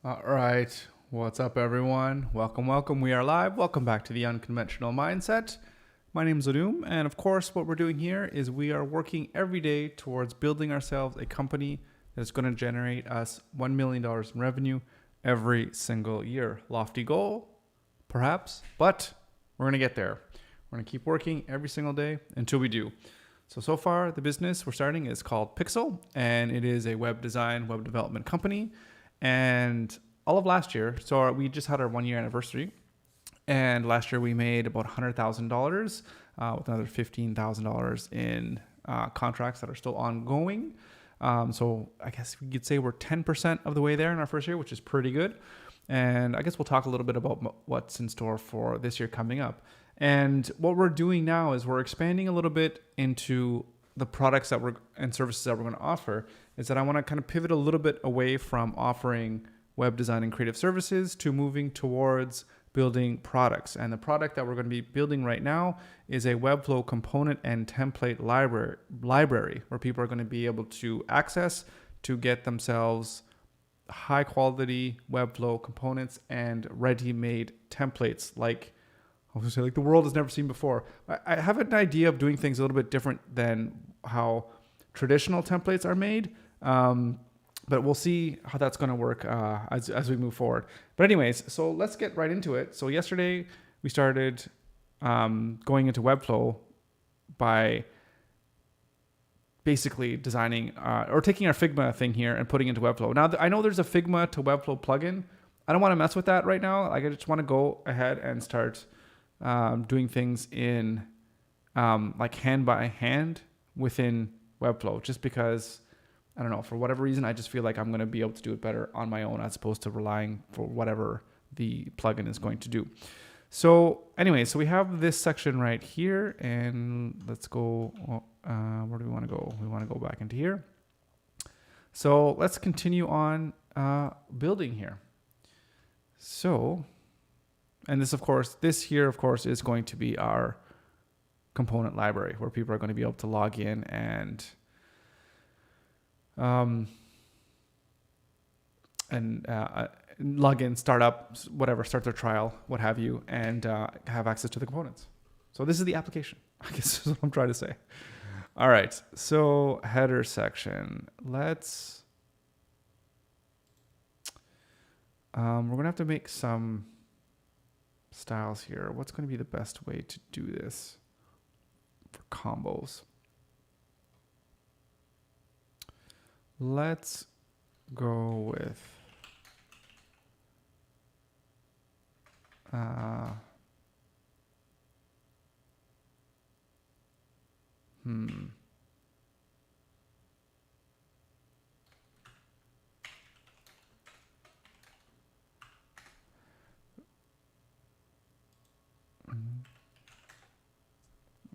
All right. What's up, everyone? Welcome, welcome. We are live. Welcome back to the Unconventional Mindset. My name is Adum, and of course, what we're doing here is we are working every day towards building ourselves a company that's going to generate us $1 million in revenue every single year. Lofty goal, perhaps, but we're going to get there. We're going to keep working every single day until we do. So far, the business we're starting is called Pixel, and it is a web design, web development company. And all of last year, so we just had our 1 year anniversary. And last year we made about $100,000 with another $15,000 in contracts that are still ongoing. So I guess we could say we're 10% of the way there in our first year, which is pretty good. And I guess we'll talk a little bit about what's in store for this year coming up. And what we're doing now is we're expanding a little bit into the products and services that we're going to offer. Is that I want to kind of pivot a little bit away from offering web design and creative services to moving towards building products. And the product that we're going to be building right now is a Webflow component and template library where people are going to be able to access to get themselves high quality Webflow components and ready-made templates like the world has never seen before. I have an idea of doing things a little bit different than how traditional templates are made. But we'll see how that's going to work as we move forward. But anyways, so let's get right into it. So yesterday we started going into Webflow by basically designing or taking our Figma thing here and putting into Webflow. Now, I know there's a Figma to Webflow plugin. I don't want to mess with that right now. Like, I just want to go ahead and start doing things in like hand by hand within Webflow, just because, I don't know, for whatever reason, I just feel like I'm going to be able to do it better on my own as opposed to relying for whatever the plugin is going to do. So anyway, so we have this section right here, and let's go, where do we want to go? We want to go back into here. So let's continue on building here. So, and this here, of course, is going to be our component library where people are going to be able to log in and log in, start up, whatever, start their trial, what have you, and have access to the components. So this is the application, I guess is what I'm trying to say. All right, so header section. We're going to have to make some styles here. What's going to be the best way to do this for combos? Let's go with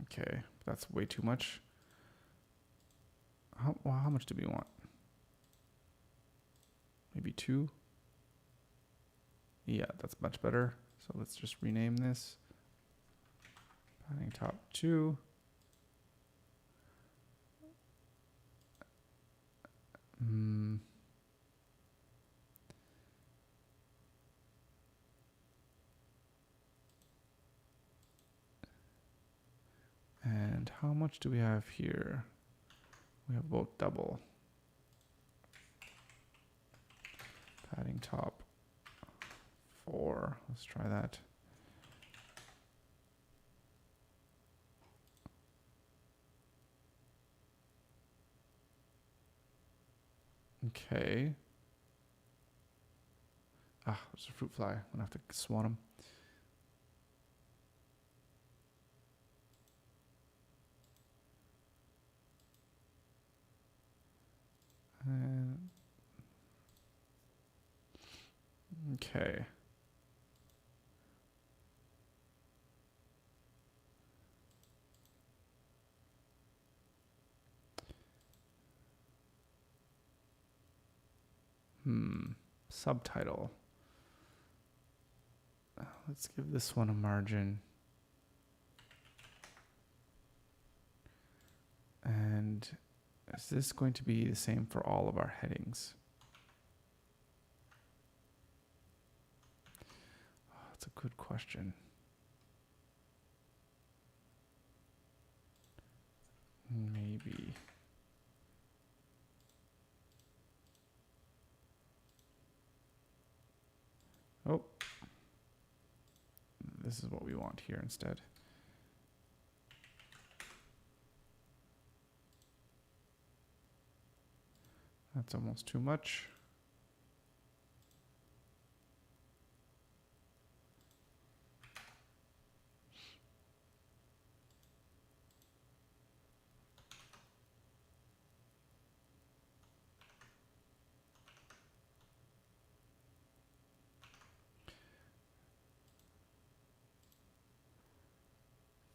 okay, that's way too much. How much do we want? Maybe 2. Yeah, that's much better. So let's just rename this. Padding top 2. And how much do we have here? We have about double. Padding top 4. Let's try that. Okay. There's a fruit fly. I'm gonna have to swat him. Okay. Subtitle. Let's give this one a margin. And is this going to be the same for all of our headings? That's a good question. Maybe. Oh, this is what we want here instead. That's almost too much.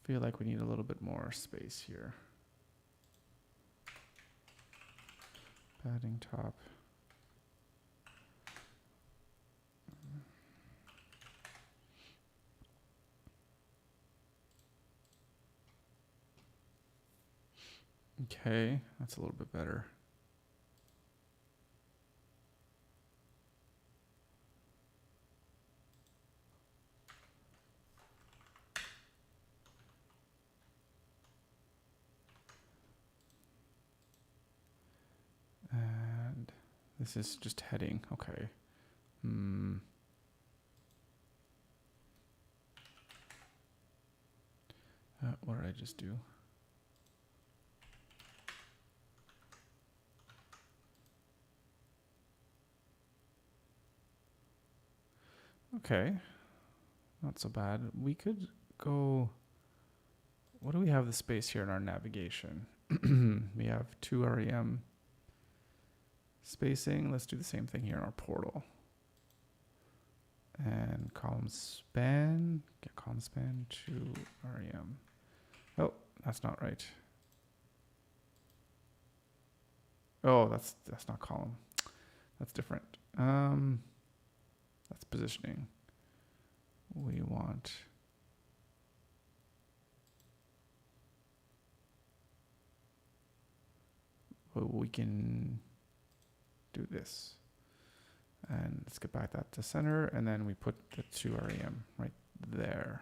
Feel like we need a little bit more space here. Padding top. Okay, that's a little bit better. And this is just heading. Okay. What did I just do? Okay. Not so bad. We could go... What do we have the space here in our navigation? We have 2 REM spacing. Let's do the same thing here in our portal. And column span. Get column span 2 REM. Oh, that's not right. Oh, that's not column. That's different. That's positioning. We want... Well, we can do this. And let's get back that to center, and then we put the 2 REM right there.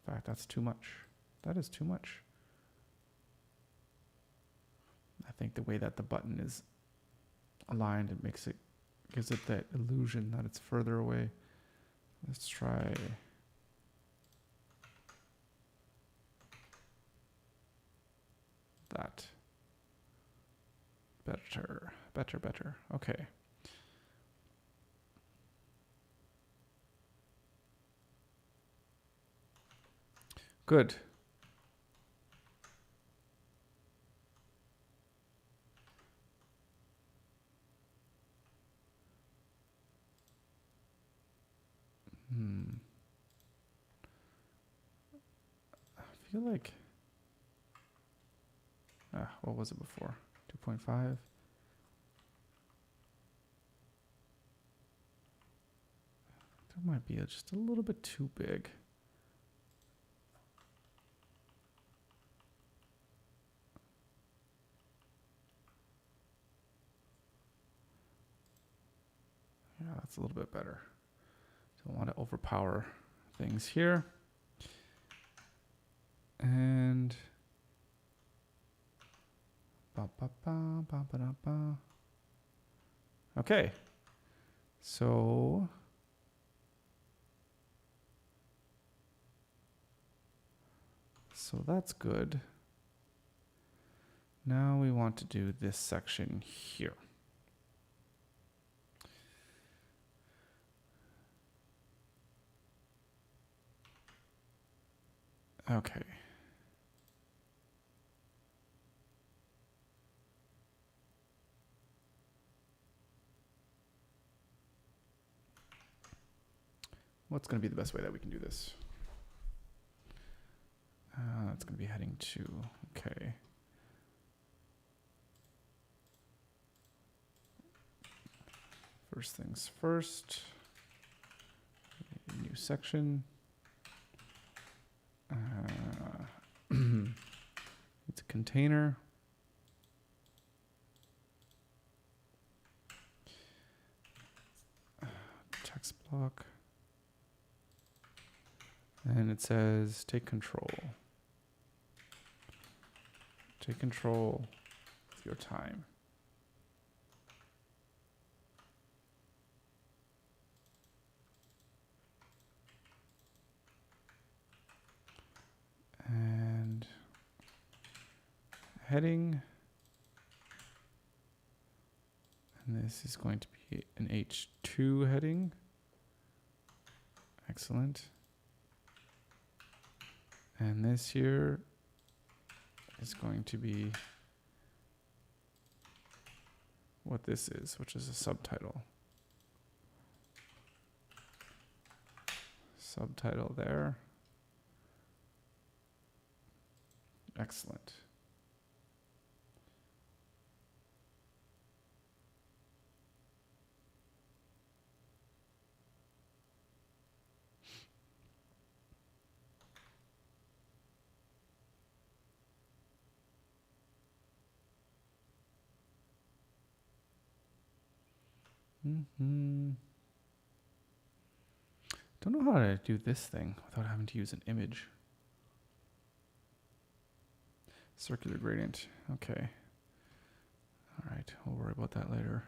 In fact, that's too much. That is too much. I think the way that the button is aligned, it makes it, gives it that illusion that it's further away. Let's try... that. Better. Okay. Good. I feel like... what was it before? 2.5? That might be just a little bit too big. Yeah, that's a little bit better. Don't want to overpower things here. And... Okay. So... that's good. Now we want to do this section here. Okay. What's going to be the best way that we can do this? It's going to be heading 2. Okay. First things first. New section. It's a container. Text block. and it says take control. Take control of your time. And heading. And this is going to be an H2 heading. Excellent. And this here is going to be what this is, which is a subtitle. Subtitle there. Excellent. Don't know how to do this thing without having to use an image. Circular gradient. Okay. All right. We'll worry about that later.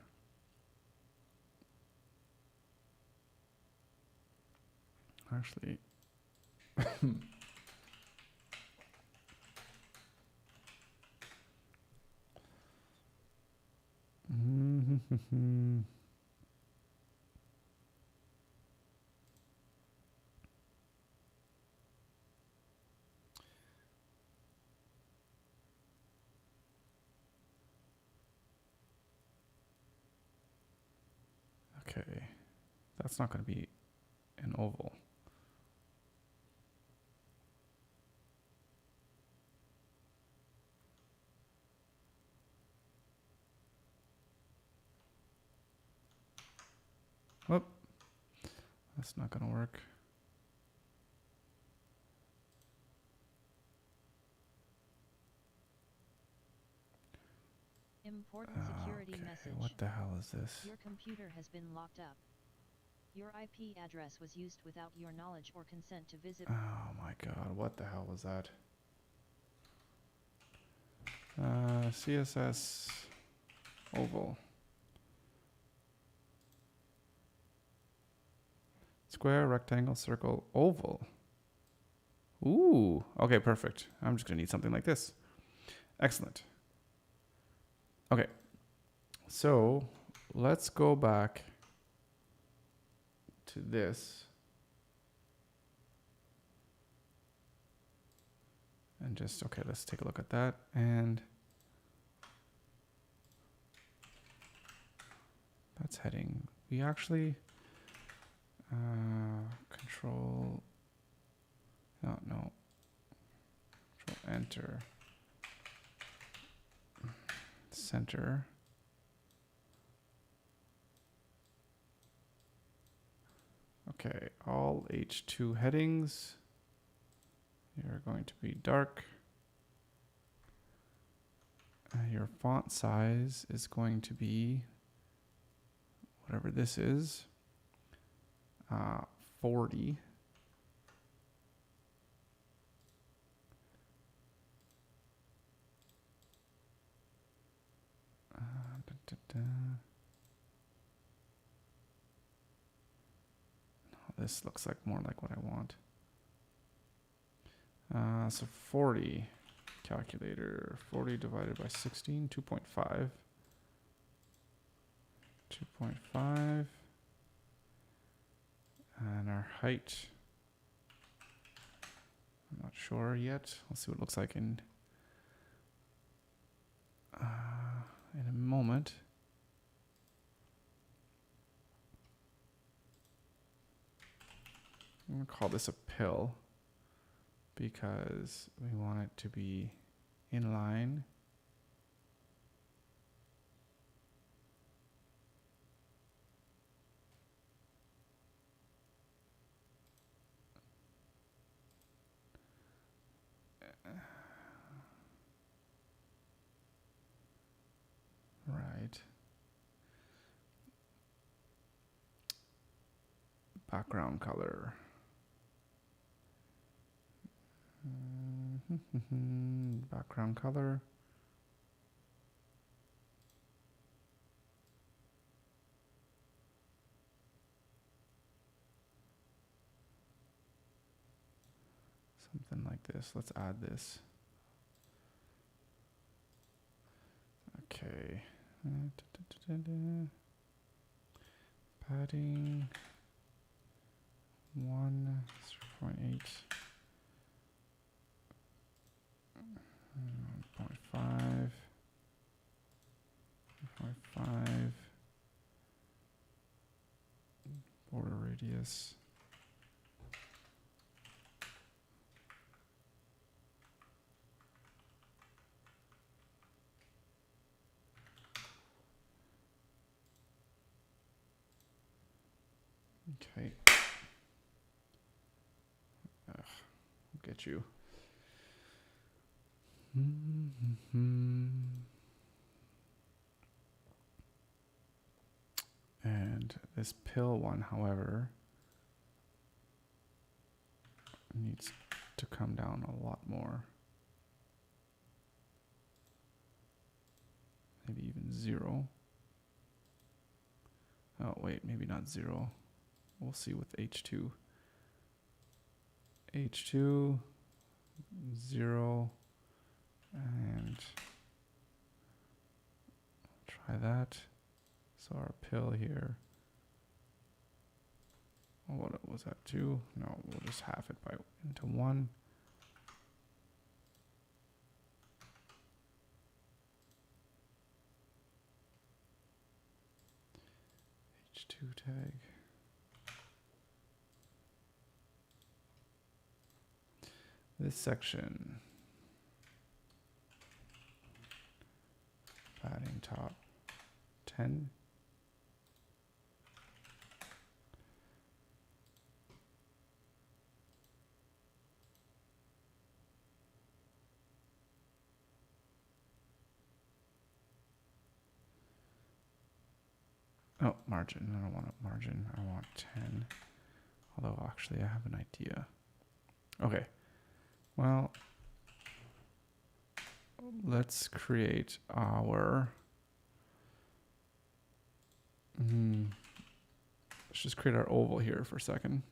Actually. Okay. That's not going to be an oval. Whoop. That's not going to work. Important security message. What the hell is this? Your computer has been locked up. Your IP address was used without your knowledge or consent to visit. Oh my god, what the hell was that? CSS oval. Square, rectangle, circle, oval. Ooh, okay, perfect. I'm just gonna need something like this. Excellent. Okay, so let's go back to this and just, okay, let's take a look at that. And that's heading. We actually control, no, control enter, center. Okay, all H2 headings are going to be dark. Your font size is going to be whatever this is, 40. This looks like more like what I want. So 40, calculator, 40 divided by 16, 2.5. 2.5. And our height, I'm not sure yet. Let's see what it looks like in a moment. I'm going to call this a pill because we want it to be in line. Right. Background color. Background color. Something like this. Let's add this. Okay. Padding 1.8. 0.5. 0.5. Border radius. Okay. I'll get you. And this pill one, however, needs to come down a lot more. Maybe even 0. Oh, wait, maybe not 0. We'll see with H2. H2, 0, and try that. So our pill here, what was that, 2? No, we'll just half it by into 1. H2 tag. This section, padding top 10. Oh, margin. I don't want a margin. I want 10. Although, actually, I have an idea. Okay. Well, let's create our... let's just create our oval here for a second.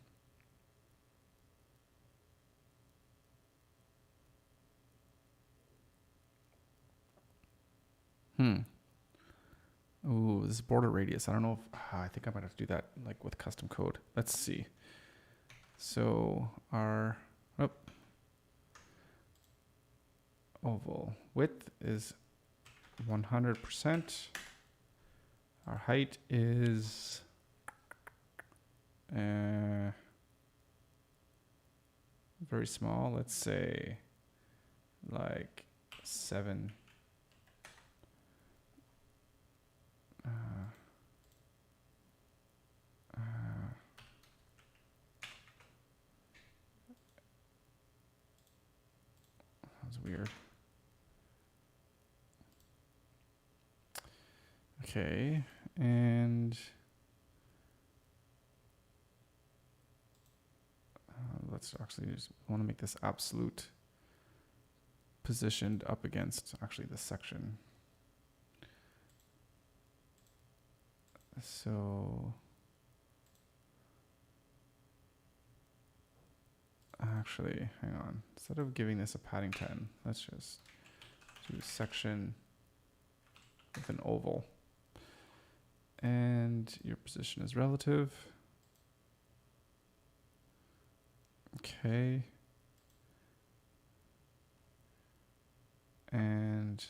Ooh, this is border radius. I don't know if... I think I might have to do that like with custom code. Let's see. So our... oval width is 100%. Our height is very small. Let's say like 7. That was weird. Okay, and let's actually just want to make this absolute positioned up against actually this section. So actually, hang on. Instead of giving this a padding 10, let's just do a section with an oval. And your position is relative. Okay. And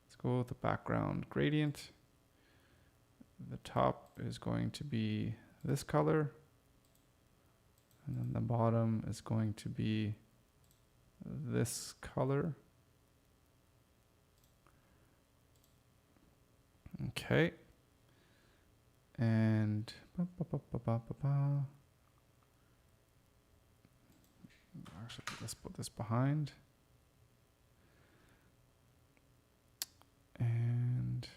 let's go with the background gradient. The top is going to be this color. And then the bottom is going to be this color. Okay. And actually, let's put this behind. And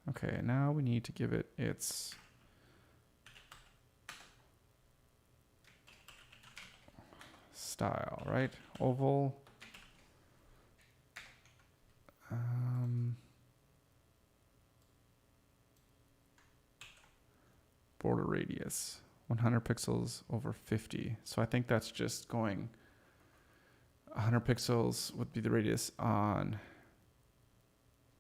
okay, now we need to give it its style, right? Oval. Border radius 100 pixels over 50. So I think that's just going 100 pixels would be the radius on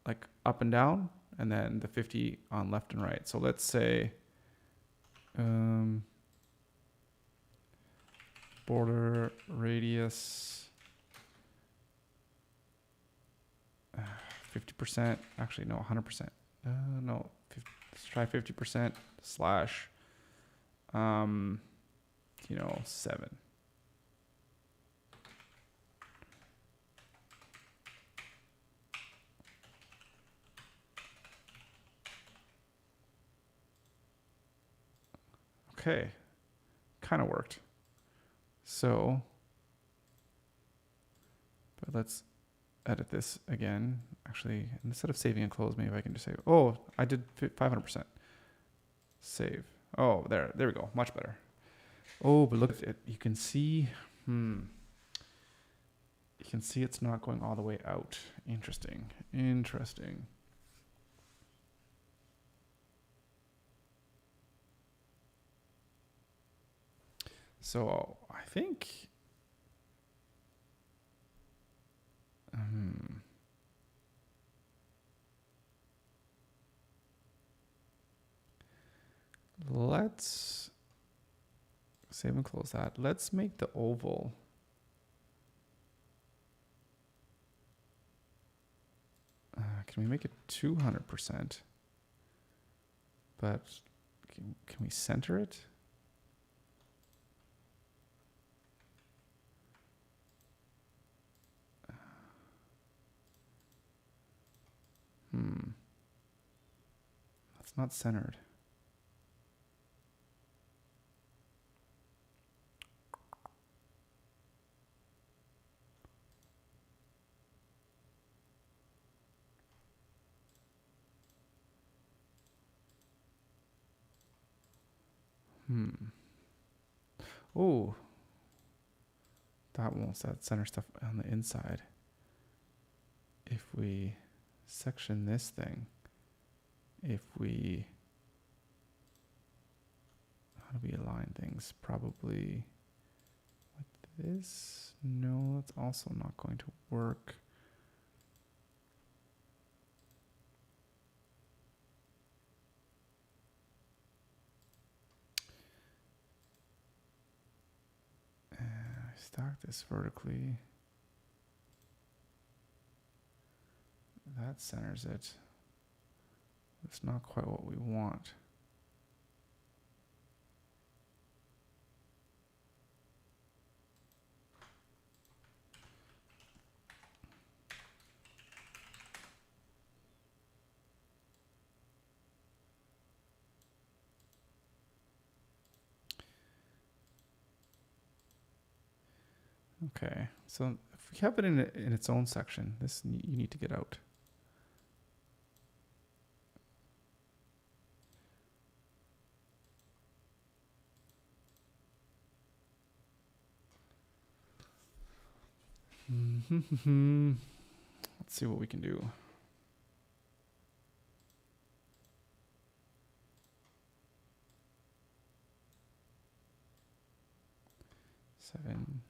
like up and down, and then the 50 on left and right. So let's say border radius 50%. Actually, no, 100%. No, 50, let's try 50% slash 7. Okay, kind of worked. So, but let's edit this again. Actually, instead of saving and close, maybe I can just say, oh, I did 500%. Save. Oh, there we go. Much better. Oh, but look at it. You can see, you can see it's not going all the way out. Interesting. So I think, let's save and close that. Let's make the oval. Can we make it 200%? But can we center it? That's not centered. Oh, that won't set center stuff on the inside. If we section this thing, how do we align things? Probably like this. No, that's also not going to work. Stack this vertically. That centers it. It's not quite what we want. Okay, so if we have it in its own section, this you need to get out. Let's see what we can do. Seven.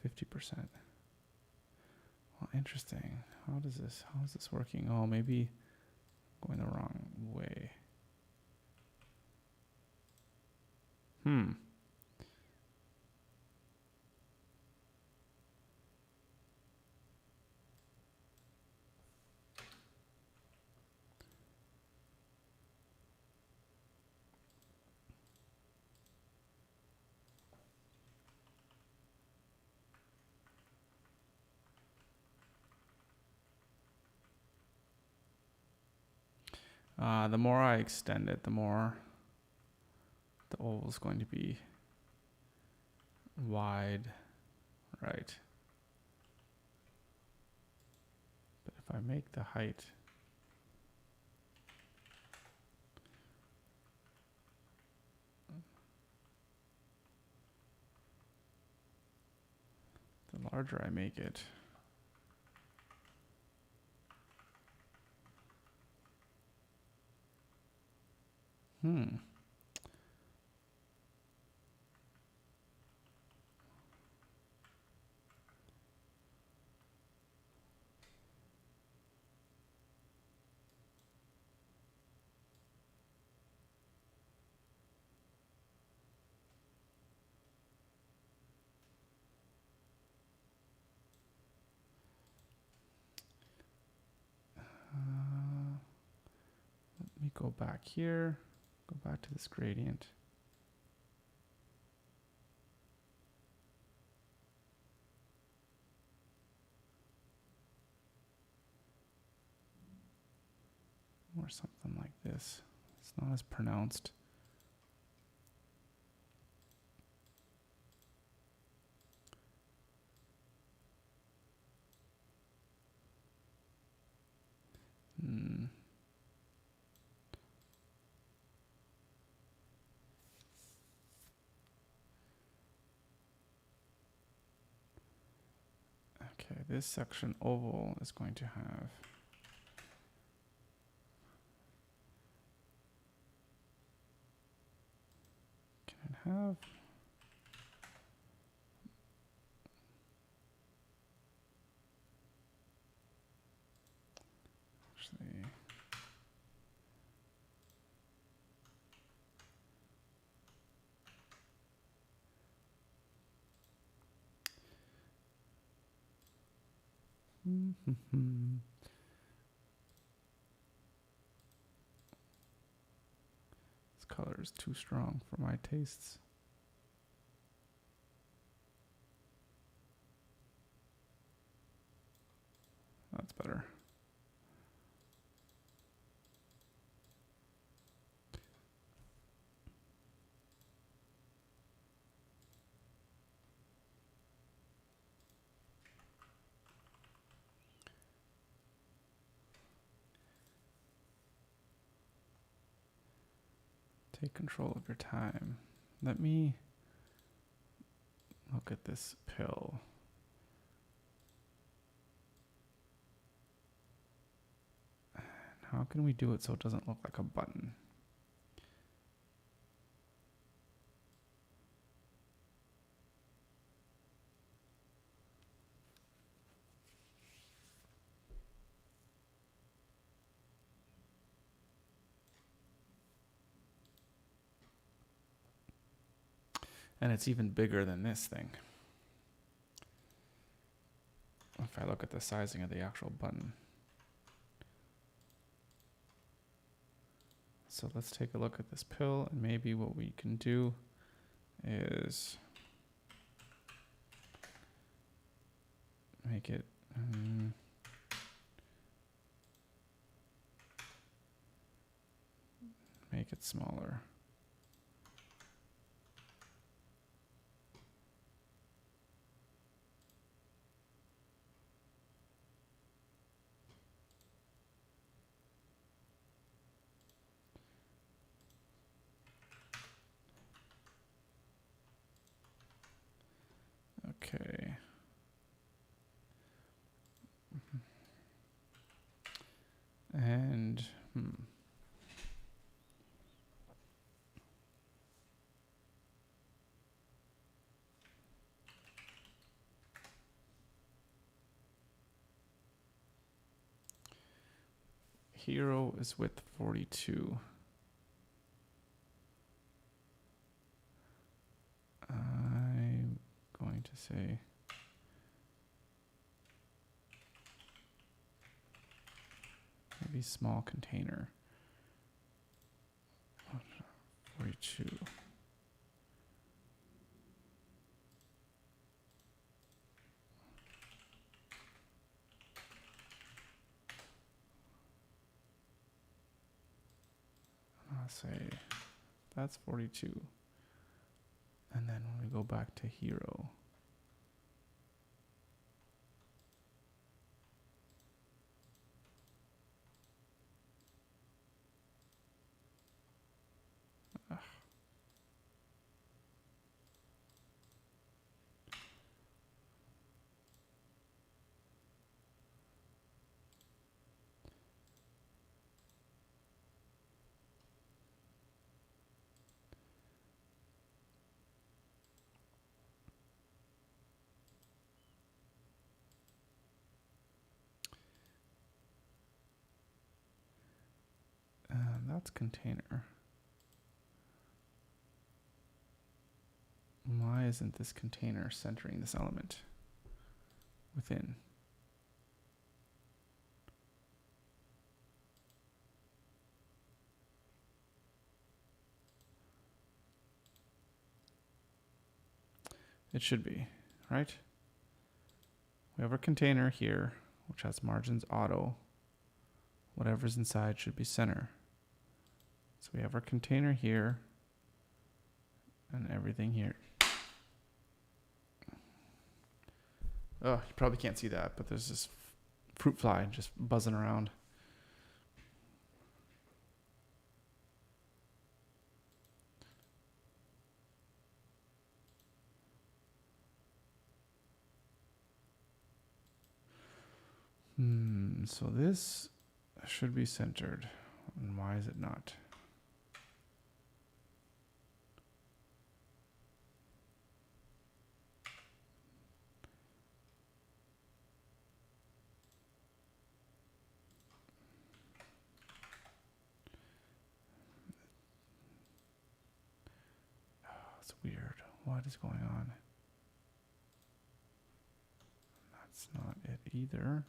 %. Well, interesting. How is this working? Oh, maybe going the wrong way. The more I extend it, the more the oval is going to be wide, right? But if I make the height the larger I make it, let me go back here, go back to this gradient. Or something like this. It's not as pronounced. Okay, this section oval is going to have have actually this color is too strong for my tastes. That's better. Take control of your time. Let me look at this pill. How can we do it so it doesn't look like a button? And it's even bigger than this thing. If I look at the sizing of the actual button. So let's take a look at this pill, and maybe what we can do is make it smaller. Okay. And hero is width 42. I'm going to say maybe small container. 42. I'll say that's 42. And then when we go back to hero, and that's container. Why isn't this container centering this element within? It should be, right? We have our container here, which has margins auto. Whatever's inside should be center. So we have our container here and everything here. Oh, you probably can't see that, but there's this fruit fly just buzzing around. So this should be centered. And why is it not? It's weird. What is going on? That's not it either.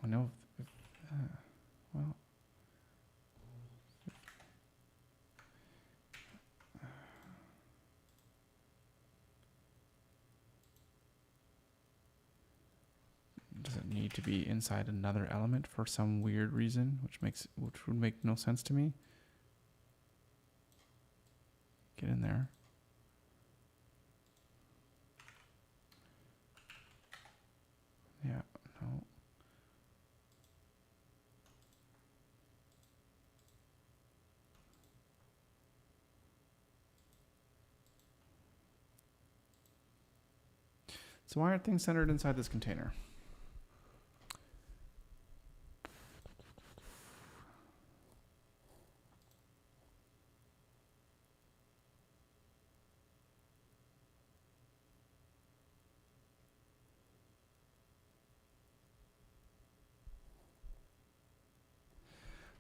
I know. Well. Does it need to be inside another element for some weird reason, which would make no sense to me? Get in there. Yeah, no. So why aren't things centered inside this container?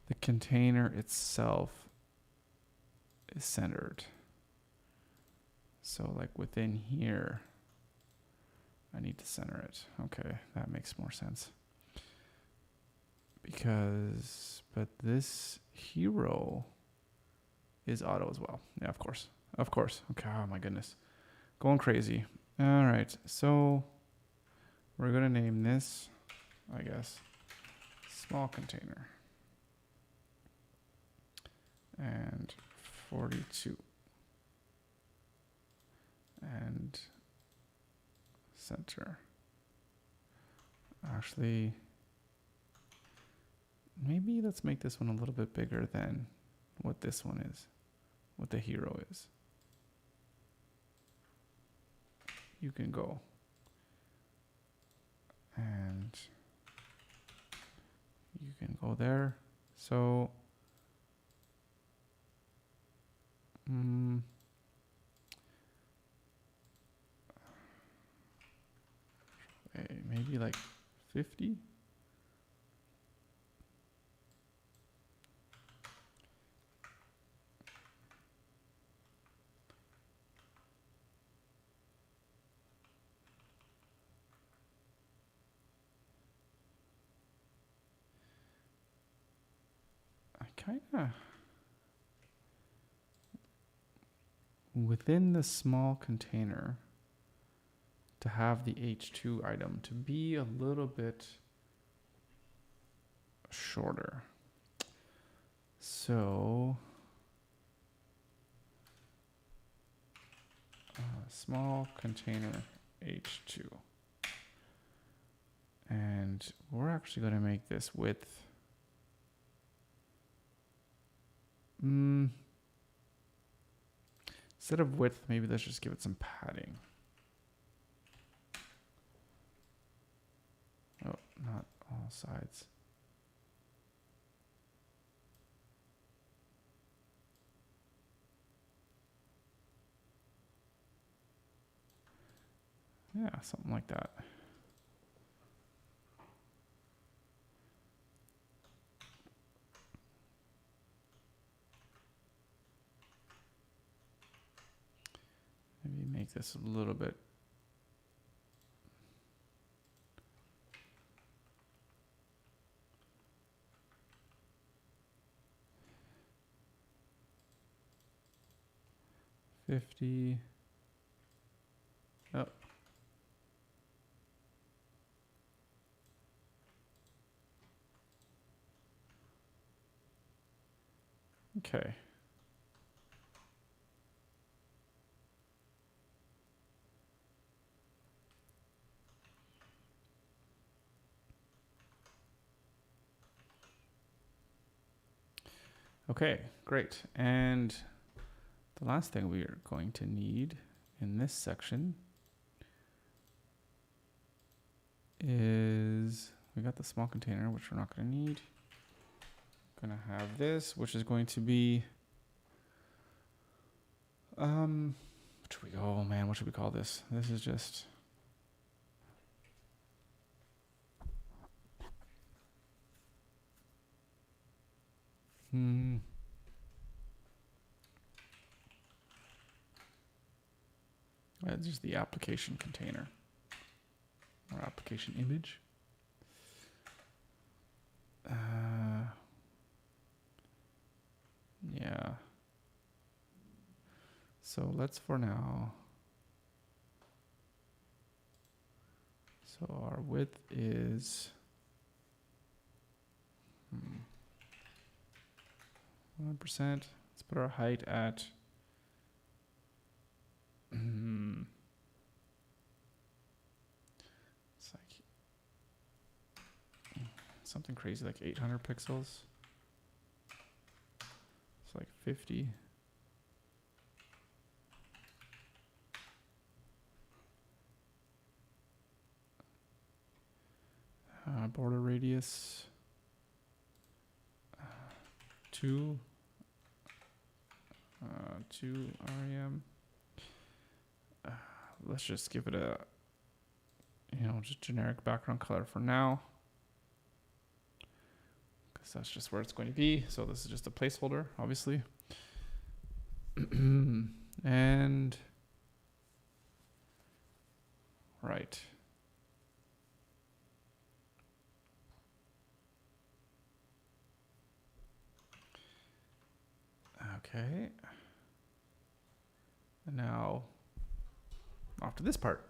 The container itself is centered. So like within here, I need to center it. Okay, that makes more sense. But this hero is auto as well. Yeah, of course. Of course. Okay, oh my goodness. Going crazy. All right, so we're going to name this, I guess, small container. And 42. And center. Actually, maybe let's make this one a little bit bigger than what this one is, what the hero is. You can go. And you can go there. So, maybe like 50. I kind of within the small container to have the H2 item to be a little bit shorter. So small container H2. And we're actually going to make this width. Instead of width, maybe let's just give it some padding. Oh, not all sides. Yeah, something like that. Maybe make this a little bit. $50. Oh. Okay. Okay, great. And the last thing we are going to need in this section is, we got the small container, which we're not going to need. Going to have this, which is going to be, what should we call this? This is just, just the application container or application image. Yeah. So let's for now. So our width is 1%. Let's put our height at it's like something crazy like 800 pixels. It's like 50. Border radius 2 rem. Let's just give it a just generic background color for now, because that's just where it's going to be. So this is just a placeholder, obviously. And right. Okay. And now off to this part.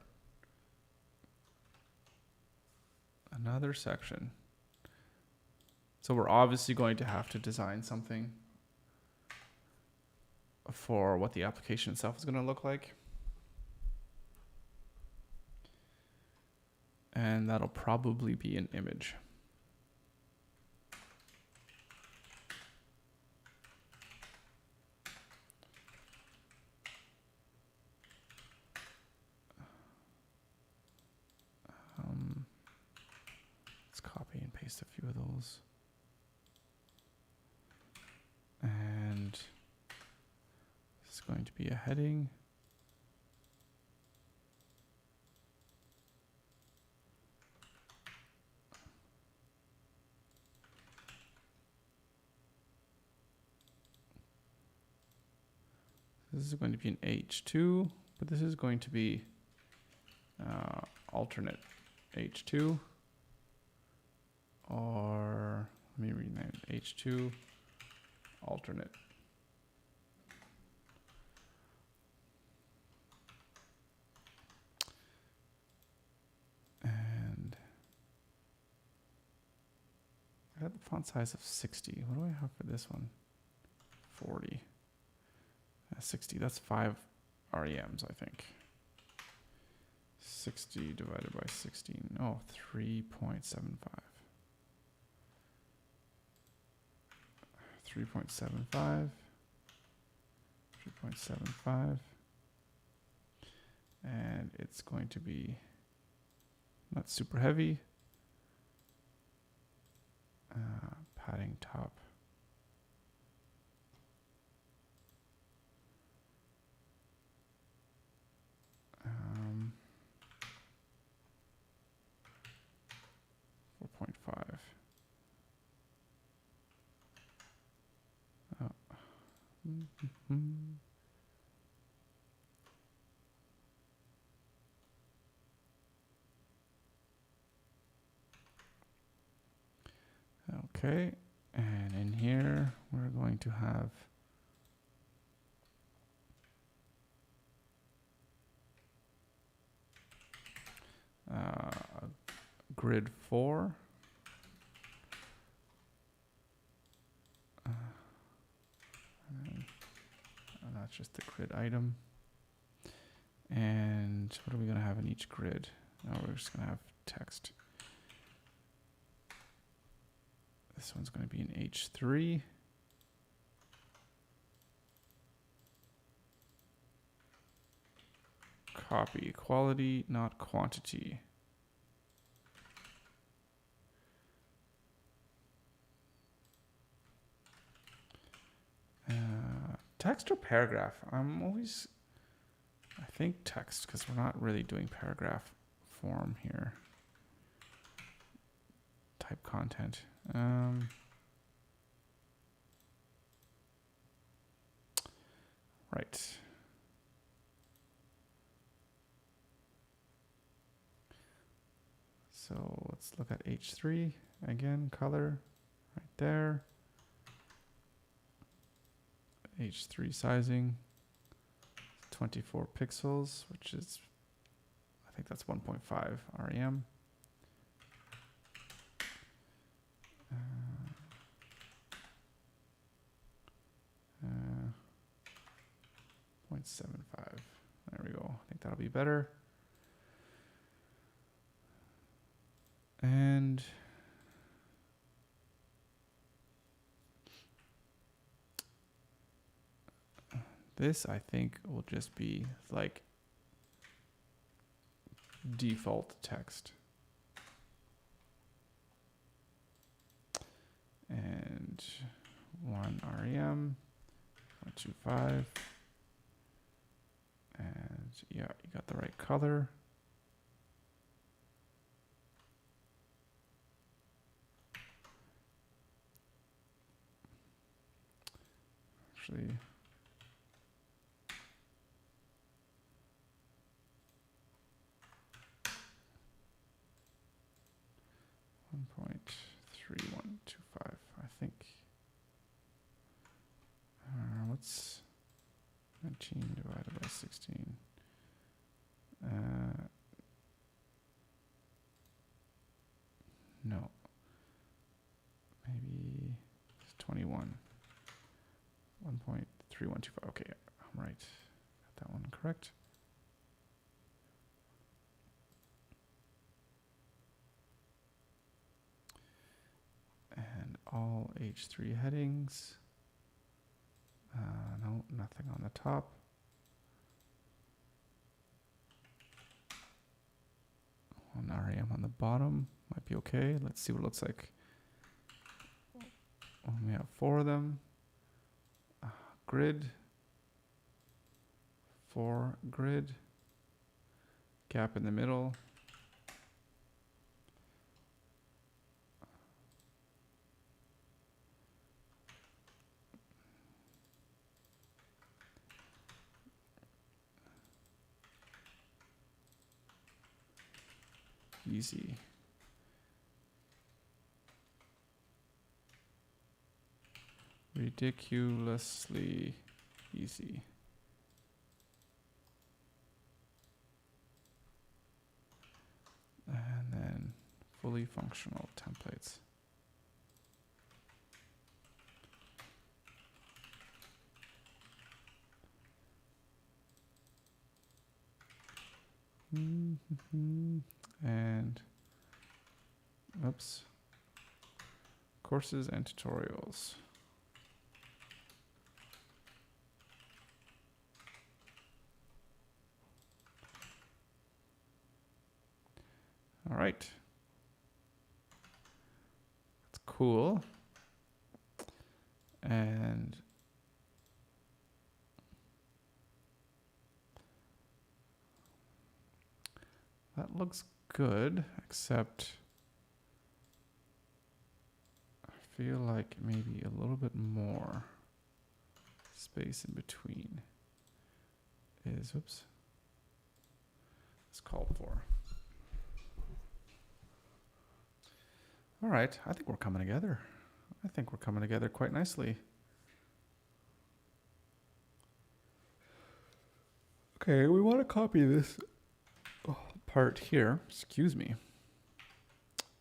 Another section. So we're obviously going to have to design something for what the application itself is going to look like. And that'll probably be an image. Let's copy and paste a few of those. And this is going to be a heading. This is going to be an H2, but this is going to be alternate H2, or let me rename it H2 alternate. font size of 60. What do I have for this one? 40. 60. That's 5 REMs, I think. 60 divided by 16. Oh, 3.75. 3.75. 3.75. And it's going to be not super heavy. Padding top. Um, 4.5. Oh. Okay, and in here we're going to have grid 4. And that's just the grid item. And what are we going to have in each grid? No, we're just going to have text. This one's going to be in H3. Copy quality, not quantity. Text or paragraph? I think text, because we're not really doing paragraph form here. Type content. Right. So let's look at H3 again, color right there. H3 sizing, 24 pixels, which is, I think that's 1.5 REM. 0.75. There we go. I think that'll be better. And this, I think, will just be like default text. And 1 REM, 0.25. And yeah, you got the right color. Actually, 1.3125, I think. What's 19 divided by 16? No. Maybe it's 21. 1.3125. Okay, I'm right. Got that one correct. And all H3 headings. No, nothing on the top. One REM on the bottom. Might be okay. Let's see what it looks like. We have 4 of them. Grid. 4 grid. Gap in the middle. Easy. Ridiculously easy. And then fully functional templates. And oops, courses and tutorials. All right. That's cool. And that looks good, except I feel like maybe a little bit more space in between is, oops, it's called for. All right, I think we're coming together. I think we're coming together quite nicely. Okay, we want to copy this part here, excuse me,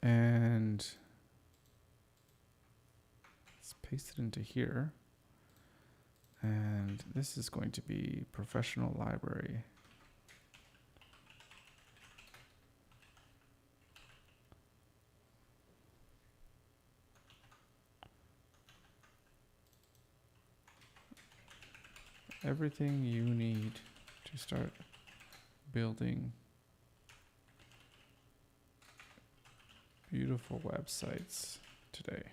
and let's paste it into here. And this is going to be professional library. Everything you need to start building beautiful websites today.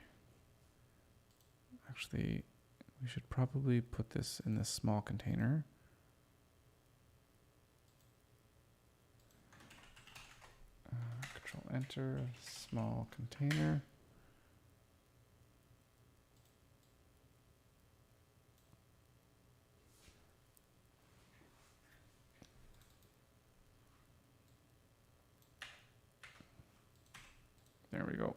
Actually, we should probably put this in this small container. Control Enter, small container. There we go.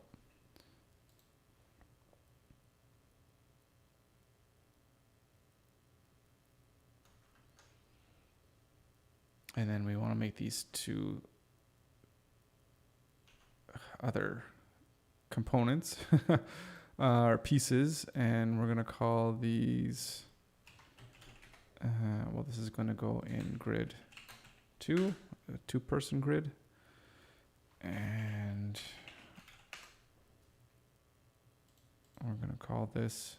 And then we want to make these two other components or pieces, and we're going to call these, well, this is going to go in grid 2, a 2-person grid. And we're going to call this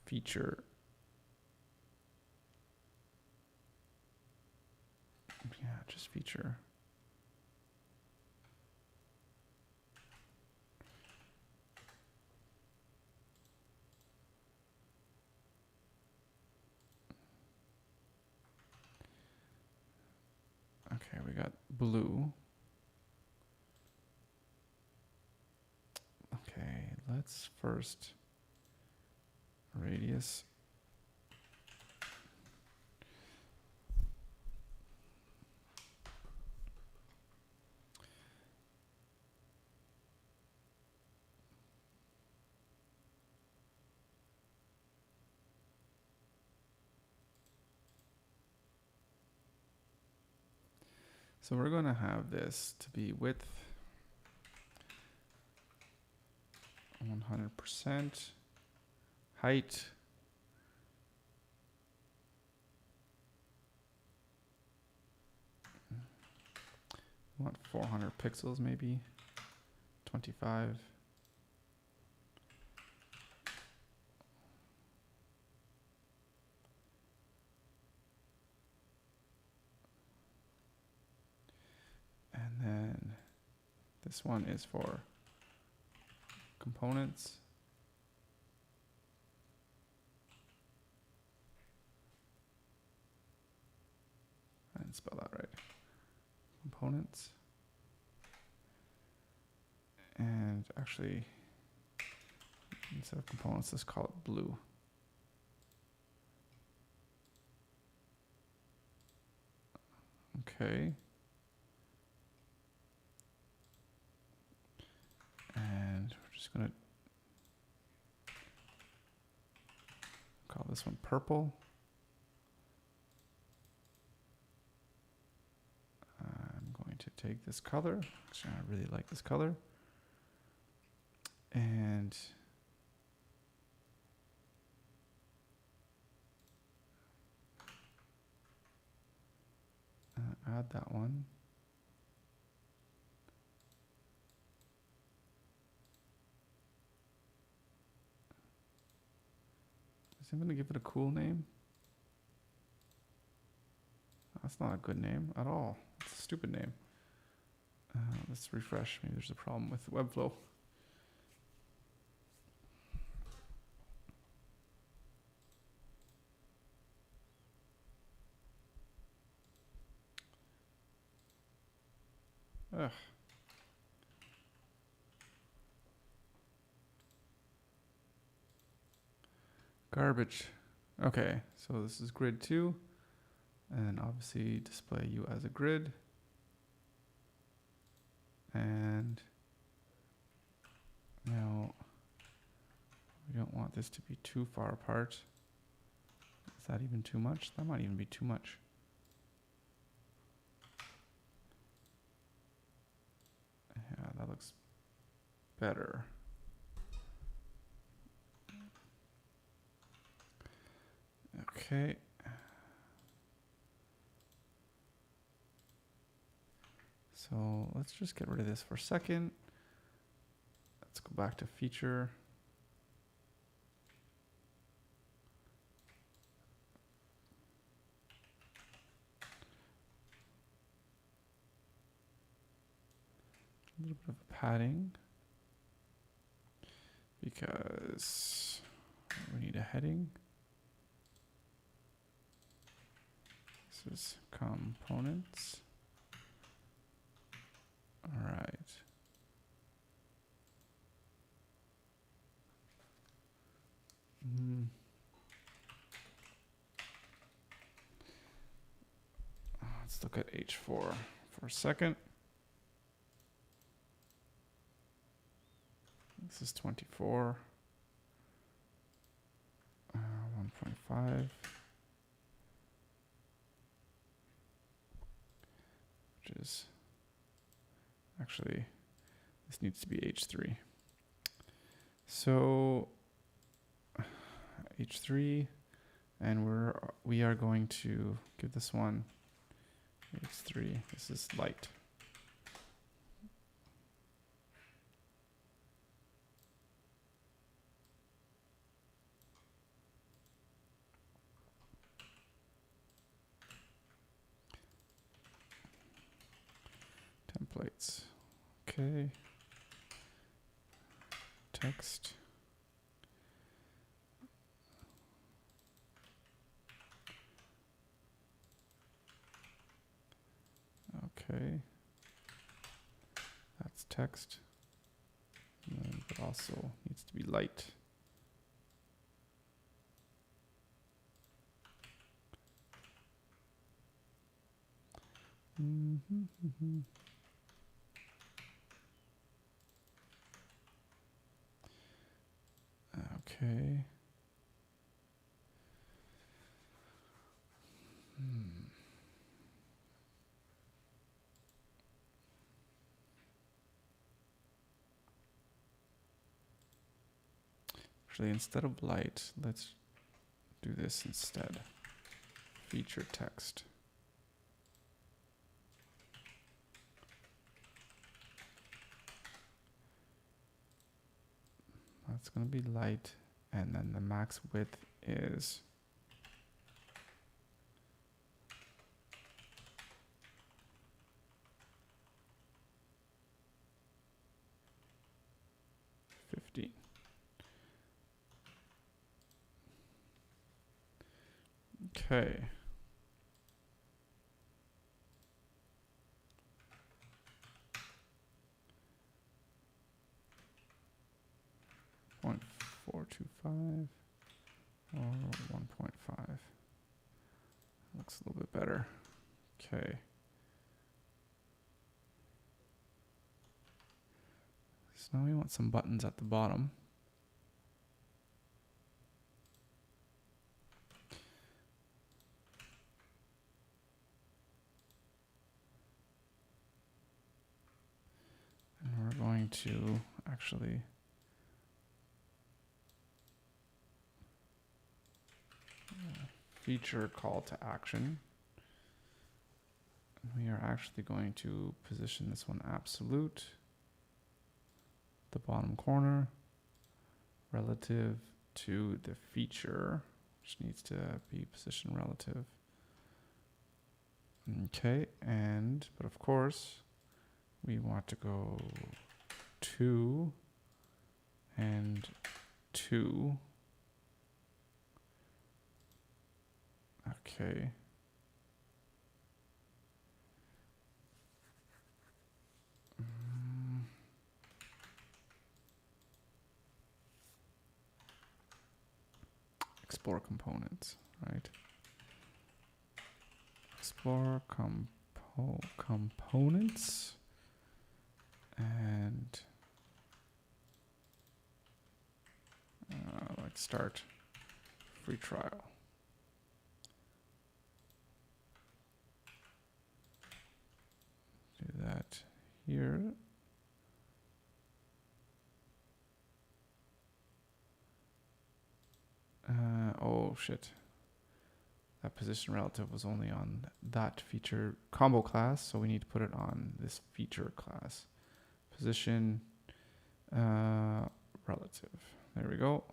feature. Yeah, just feature. Okay, we got blue. Okay, let's first radius. So we're going to have this to be width 100%, height we want 400 pixels, maybe 25. And then this one is for components. I didn't spell that right. Components. And actually, instead of components, let's call it blue. Okay. And we're just going to call this one purple. I'm going to take this color. Actually, I really like this color. And add that one. Is I'm going to give it a cool name? That's not a good name at all. It's a stupid name. Let's refresh. Maybe there's a problem with Webflow. Ugh. Garbage. Okay, so this is grid 2. And obviously display you as a grid. And now we don't want this to be too far apart. Is that even too much? That might even be too much. Yeah, that looks better. Okay. So let's just get rid of this for a second. Let's go back to feature. A little bit of padding because we need a heading. This is components. All right. Let's look at H4 for a second. This is 24. 1.5. Which is actually, this needs to be H3. So H3, and we are going to give this one H3. This is light. Templates. Okay. Text. Okay. That's text. And then it also needs to be light. Okay. Actually, instead of light, let's do this instead. Feature text. That's going to be light, and then the max width is 50. Okay. Point 425 or 1.5. Looks a little bit better. Okay. So now we want some buttons at the bottom. And we're going to actually feature call to action. We are actually going to position this one absolute, the bottom corner, relative to the feature, which needs to be position relative. Okay, but of course, we want to go 2 and 2. Okay. Explore components, right? Explore components, and let's start free trial. Do that here. Oh shit. That position relative was only on that feature combo class, so we need to put it on this feature class. Position relative. There we go.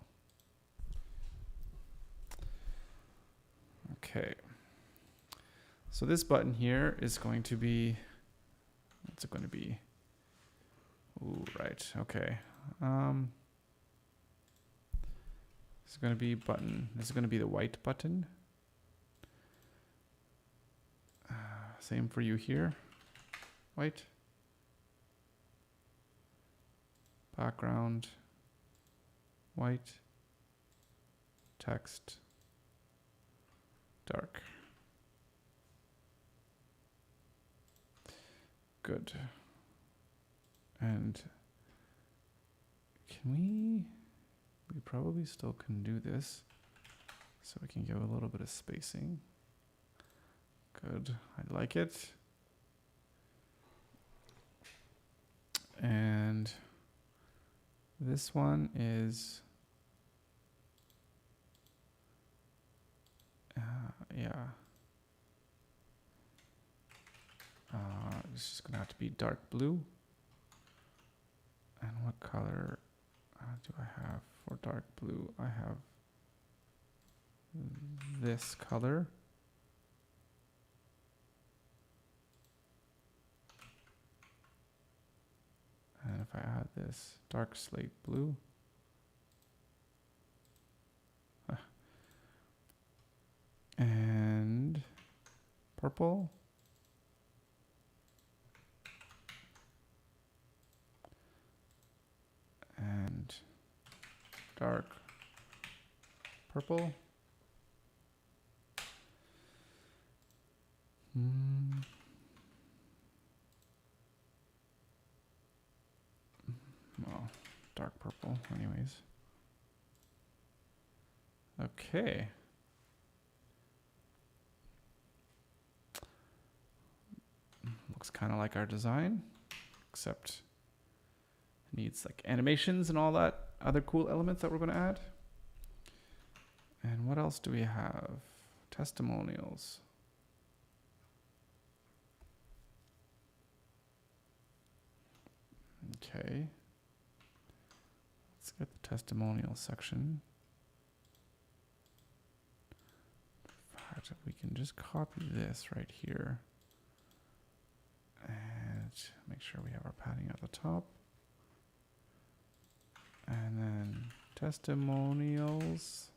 Okay. So this button here is going to be, what's it going to be? Ooh, right. Okay. This is going to be button. This is going to be the white button. Same for you here. White. Background. White. Text. Dark. Good. And we probably still can do this, so we can give a little bit of spacing. Good, I like it. And this one is, it's just gonna have to be dark blue. And what color do I have for dark blue? I have this color. And if I add this dark slate blue, and purple, and dark purple, well, dark purple anyways. Okay. Looks kind of like our design, except it needs like animations and all that other cool elements that we're going to add. And what else do we have? Testimonials. Okay. Let's get the testimonial section. In fact, we can just copy this right here. And make sure we have our padding at the top. And then testimonials.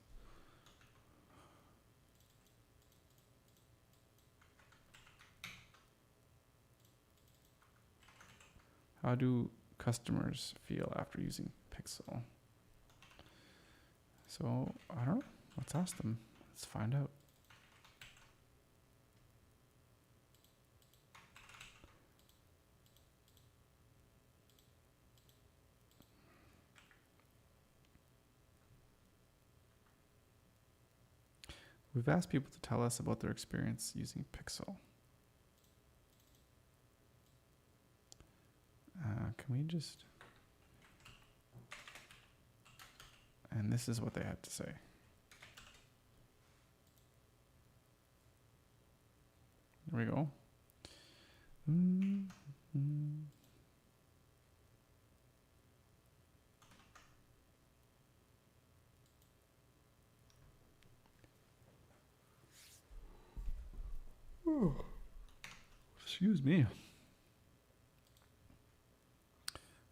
How do customers feel after using Pixel? So, I don't know. Let's ask them. Let's find out. We've asked people to tell us about their experience using Pixel. Can we just... And this is what they had to say. There we go. Excuse me.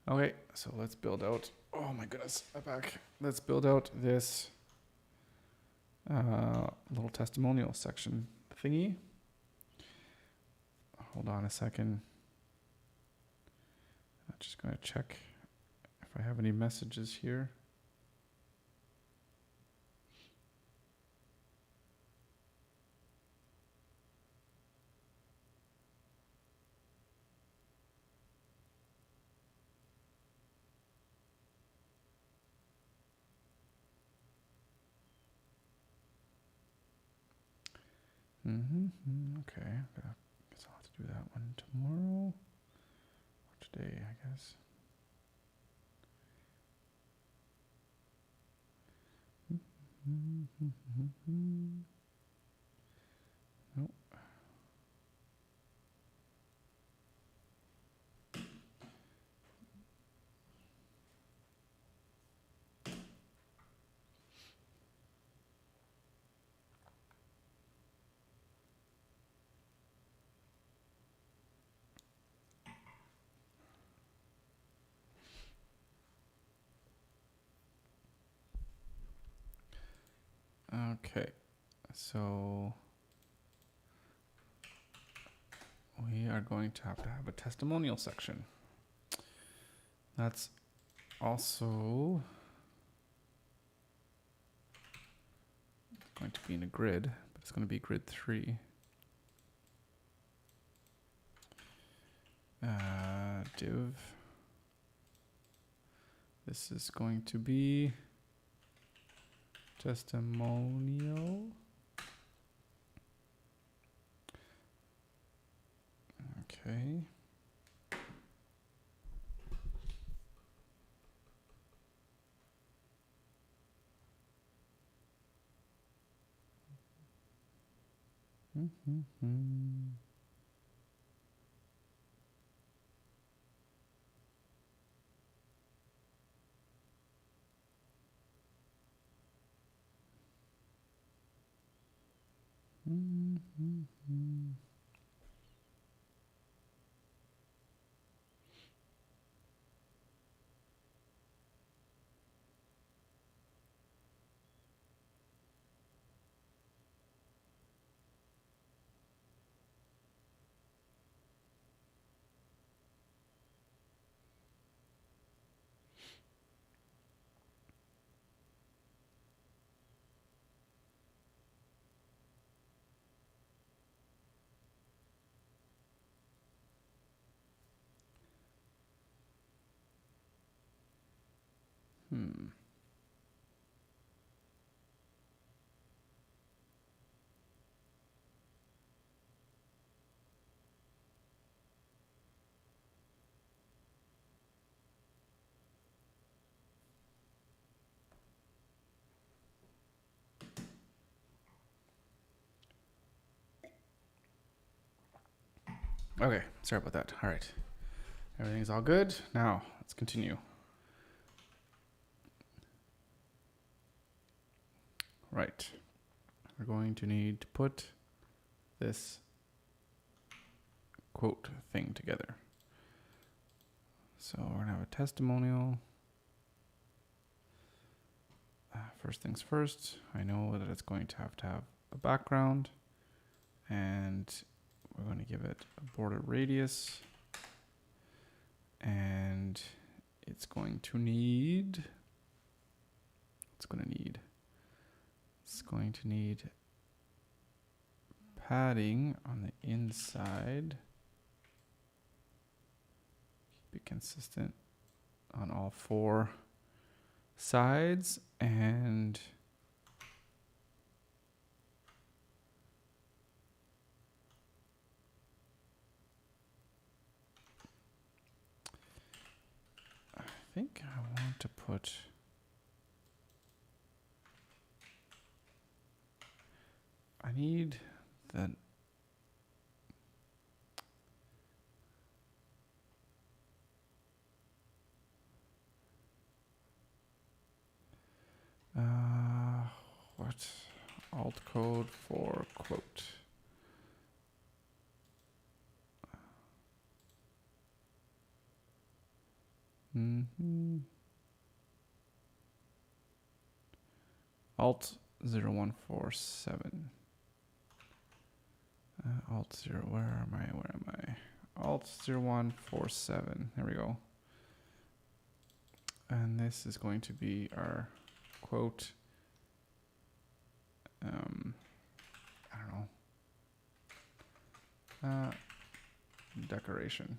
Okay, so let's build out. Oh my goodness, my back. Let's build out this little testimonial section thingy. Hold on a second. I'm just going to check if I have any messages here. Okay, I guess I'll have to do that one tomorrow. Or today, I guess. Nope. Okay, so we are going to have a testimonial section. That's also going to be in a grid, but it's going to be grid 3. Div. This is going to be testimonial. Okay. Okay, sorry about that. All right. Everything's all good. Now, let's continue. Right. We're going to need to put this quote thing together. So we're going to have a testimonial. First things first, I know that it's going to have a background, and we're going to give it a border radius, and it's going to need padding on the inside. Keep it consistent on all 4 sides, and I think I want to put I need that alt code for quote. Alt 0147. Alt 0, where am I? Alt 0147, there we go. And this is going to be our quote, I don't know, decoration.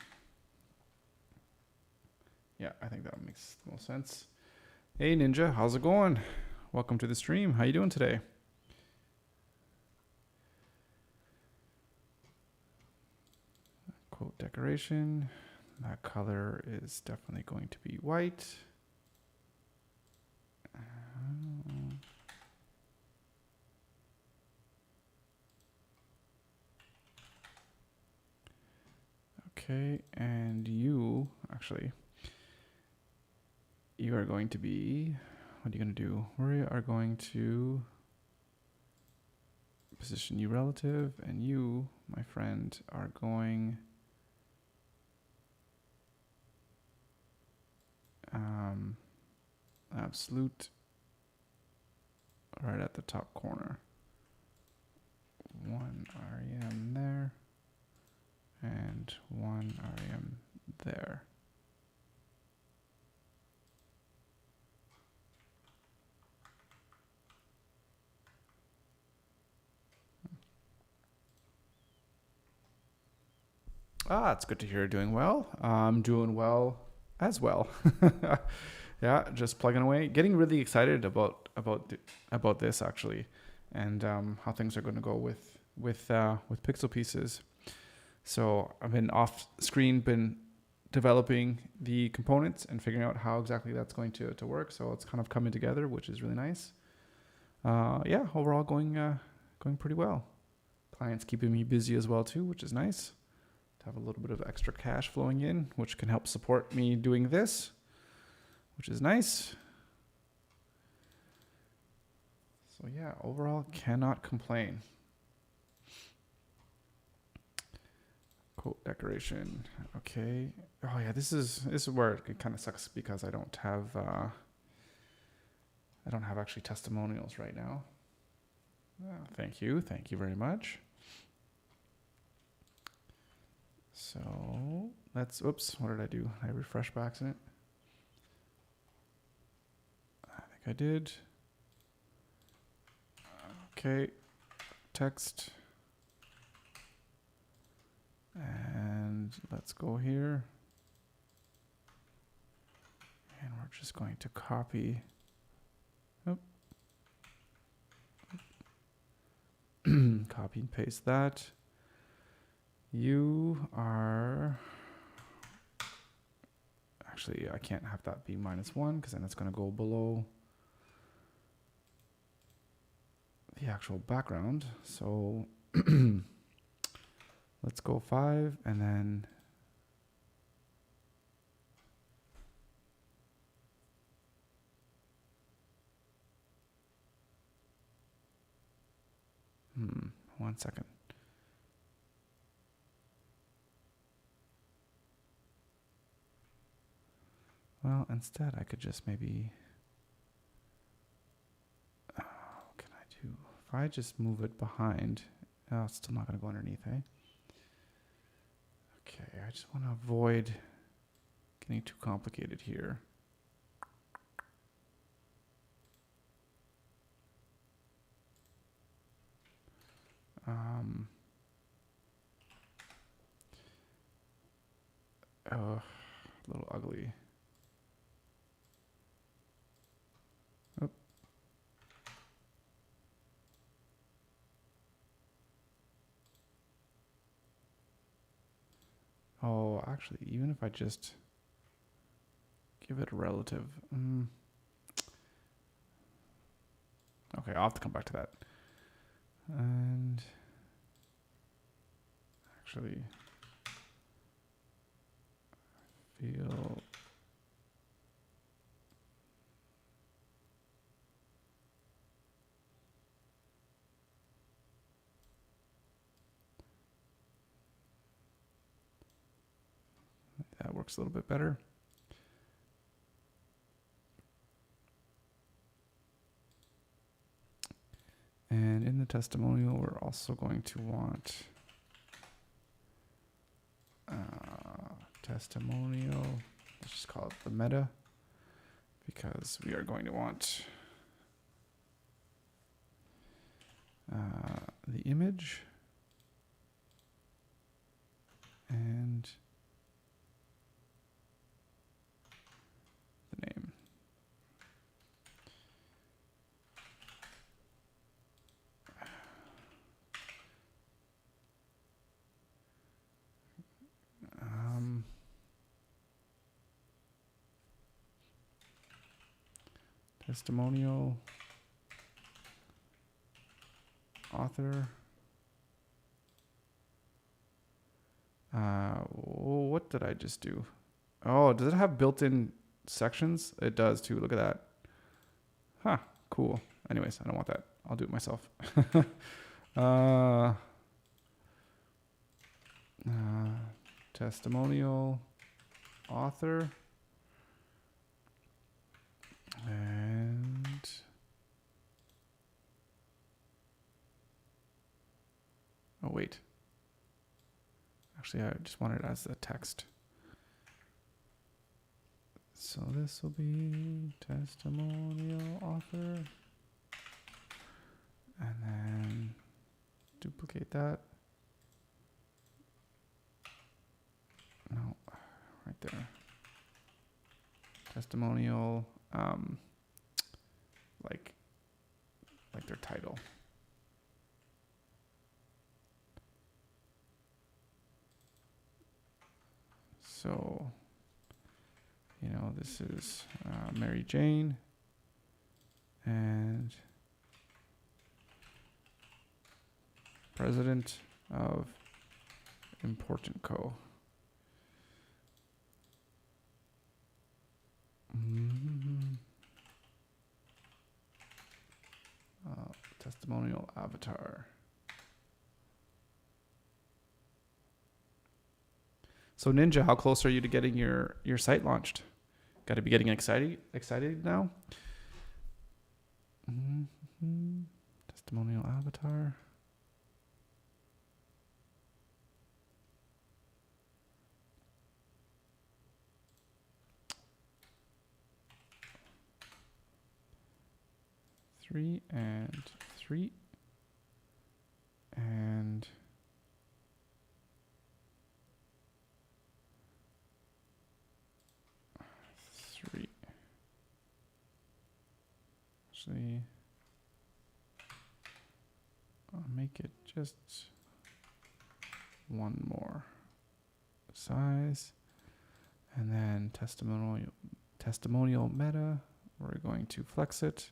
Yeah, I think that makes the most sense. Hey Ninja, how's it going? Welcome to the stream. How you doing today? Quote decoration. That color is definitely going to be white. Okay, and you are going to be, what are you going to do? We are going to position you relative, and you, my friend, are going absolute right at the top corner. 1 REM there, and 1 REM there. It's good to hear you're doing well. I'm doing well as well. Yeah, just plugging away, getting really excited about this actually, and how things are going to go with pixel pieces. So I've been off screen, been developing the components and figuring out how exactly that's going to work. So it's kind of coming together, which is really nice. Yeah, overall going pretty well. Clients keeping me busy as well too, which is nice. To have a little bit of extra cash flowing in, which can help support me doing this, which is nice. So yeah, overall cannot complain. Quote decoration. Okay. Oh yeah, this is where it kind of sucks because I don't have actually testimonials right now. Thank you very much. So let's, oops, what did I do? I refreshed by accident. I think I did. Okay, text. And let's go here. And we're just going to copy. Copy and paste that. You are, actually I can't have that be -1 because then it's going to go below the actual background. So let's go 5 and then one second. Well, instead I could just maybe, what can I do? If I just move it behind, it's still not going to go underneath, eh? Okay, I just want to avoid getting too complicated here. A little ugly. Oh, actually, even if I just give it a relative. Okay, I'll have to come back to that. And actually, I feel works a little bit better. And in the testimonial, we're also going to want testimonial. Let's just call it the meta, because we are going to want the image and the name. Testimonial author. What did I just do? Oh, does it have built-in sections? It does too. Look at that. Huh. Cool. Anyways, I don't want that. I'll do it myself. Testimonial author. And oh, wait. Actually, I just want it as a text. So this will be testimonial author. And then duplicate that. No, right there. Testimonial, like their title. So, you know, this is Mary Jane, and president of Important Co. Testimonial avatar. So Ninja, how close are you to getting your site launched? Got to be getting excited now. Testimonial avatar. Three and 3 and 3. Actually, I'll make it just one more size, and then testimonial meta. We're going to flex it.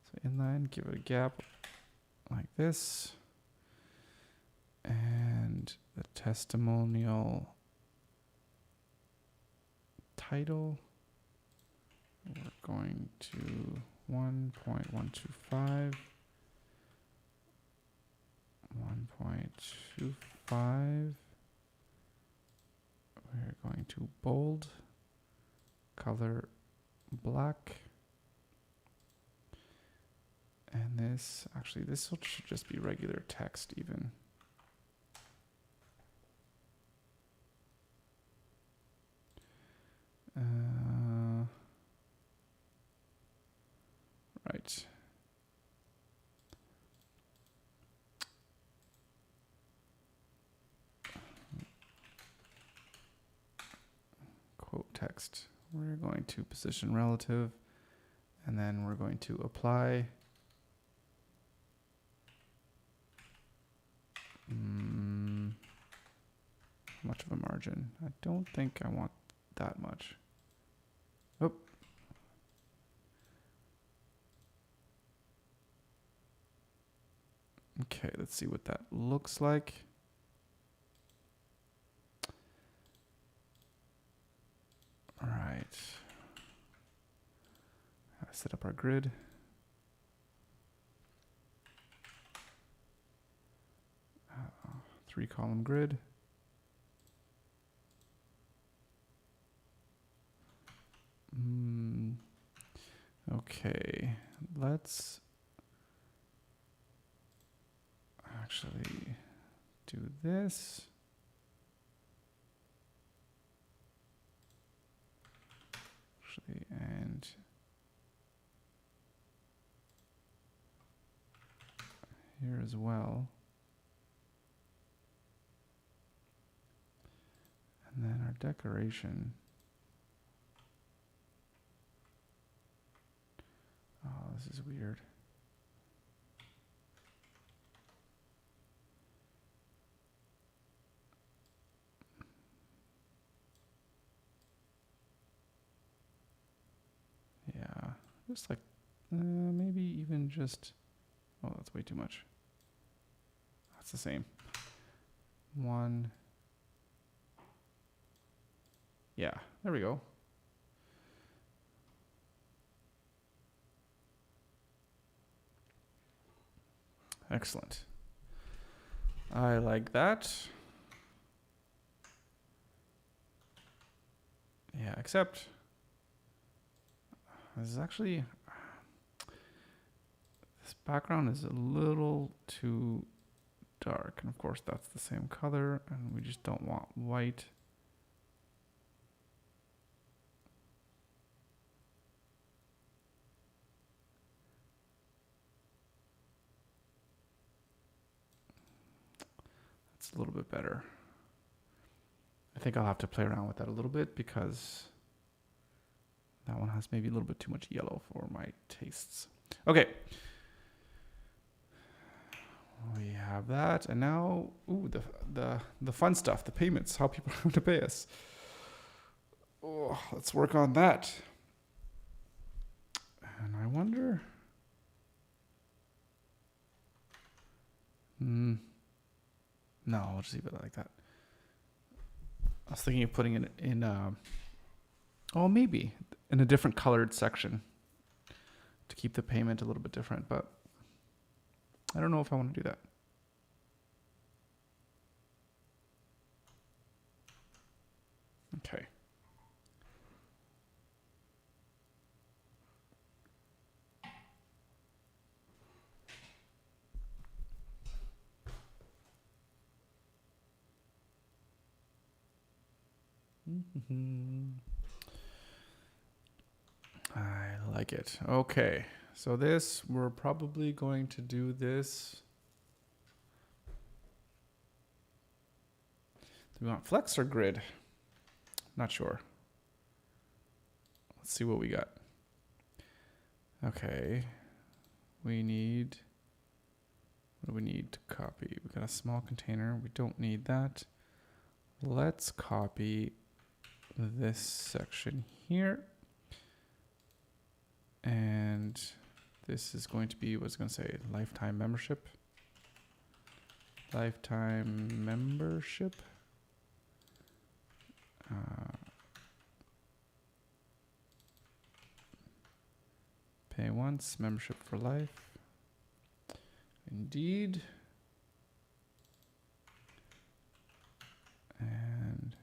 So inline, give it a gap like this. And the testimonial title, we're going to 1.125. 1.25. We're going to bold, color black. And this should just be regular text even. Right. Quote text. We're going to position relative, and then we're going to apply. How much of a margin? I don't think I want that much. Oh. Okay, let's see what that looks like. All right. Set up our grid. Three-column grid. let's actually do this. Actually, and here as well. And then our decoration. Oh, this is weird. Yeah, just like maybe even just. Oh, that's way too much. That's the same. One. Yeah, there we go. Excellent. I like that. Yeah, except this is actually, this background is a little too dark. And of course that's the same color and we just don't want white. That's a little bit better. I think I'll have to play around with that a little bit because that one has maybe a little bit too much yellow for my tastes. Okay. We have that, and now, ooh, the fun stuff, the payments, how people have to pay us. Oh, let's work on that. And I wonder. No, I'll just leave it like that. I was thinking of putting it in, oh, maybe in a different colored section to keep the payment a little bit different, but I don't know if I want to do that. Okay. I like it. Okay. So this, we're probably going to do this. Do we want flex or grid? Not sure. Let's see what we got. Okay. We need, what do we need to copy? We got a small container. We don't need that. Let's copy this section here. And this is going to be, what's it going to say? Lifetime membership. Lifetime membership. Pay once, membership for life. Indeed. And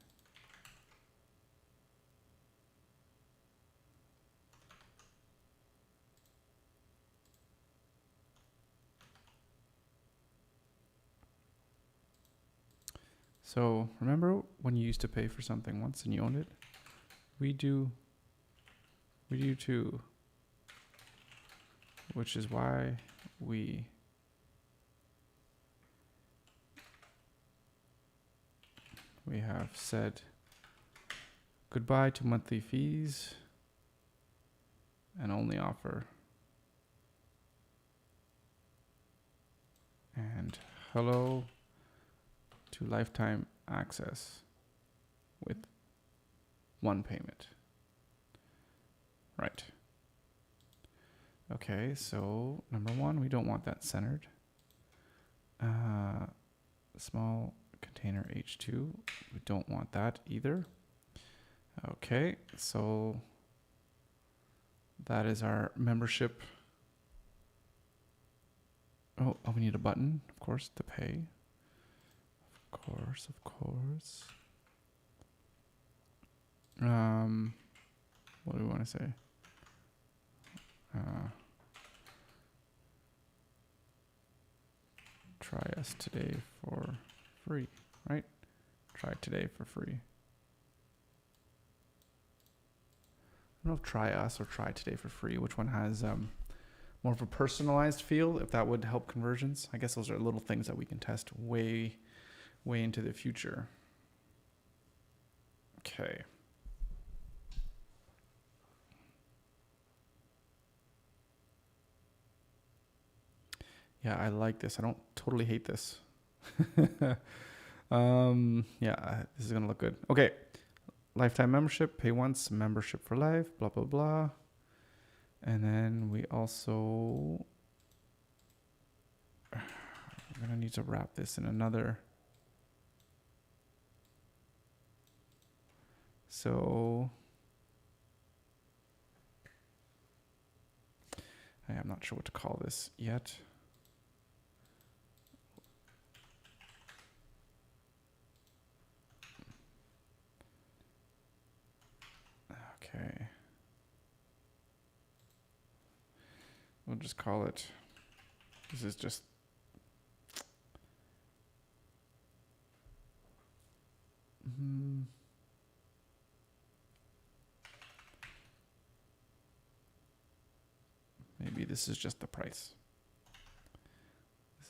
so remember when you used to pay for something once and you owned it? We do too. Which is why we have said goodbye to monthly fees and only offer and hello to lifetime access with one payment. Right. Okay, so number one, we don't want that centered. Small container H2, we don't want that either. Okay, so that is our membership. Oh, we need a button, of course, to pay. Of course. What do we want to say? try us today for free, right? Try today for free. I don't know if try us or try today for free, which one has more of a personalized feel, if that would help conversions. I guess those are little things that we can test way into the future. Okay. Yeah, I like this. I don't totally hate this. Yeah, this is gonna look good. Okay. Lifetime membership, pay once, membership for life, blah, blah, blah. And then we also, we're gonna need to wrap this in another. So I'm not sure what to call this yet. Okay. We'll just call it, this is just, maybe this is just the price.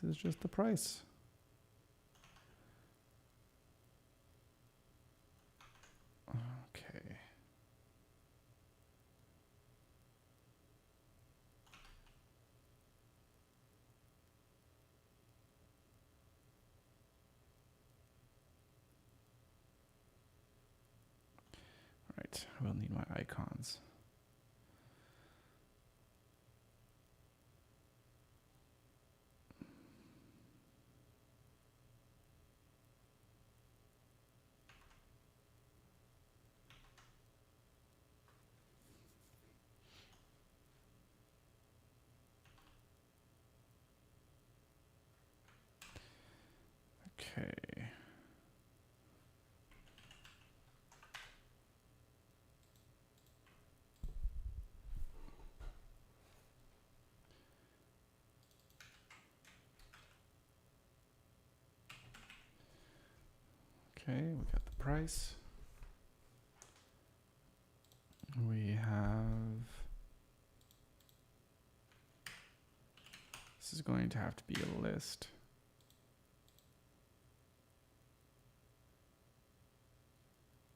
This is just the price. Okay. All right, I will need my icons. Okay. Okay, we got the price. We have, this is going to have to be a list.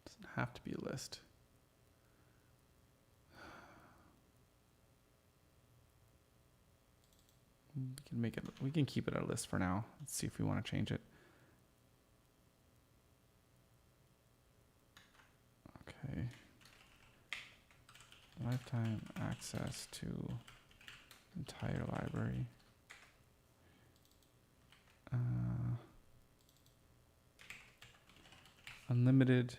Doesn't have to be a list. We can make it, we can keep it a list for now. Let's see if we want to change it. Okay. Lifetime access to entire library. Unlimited.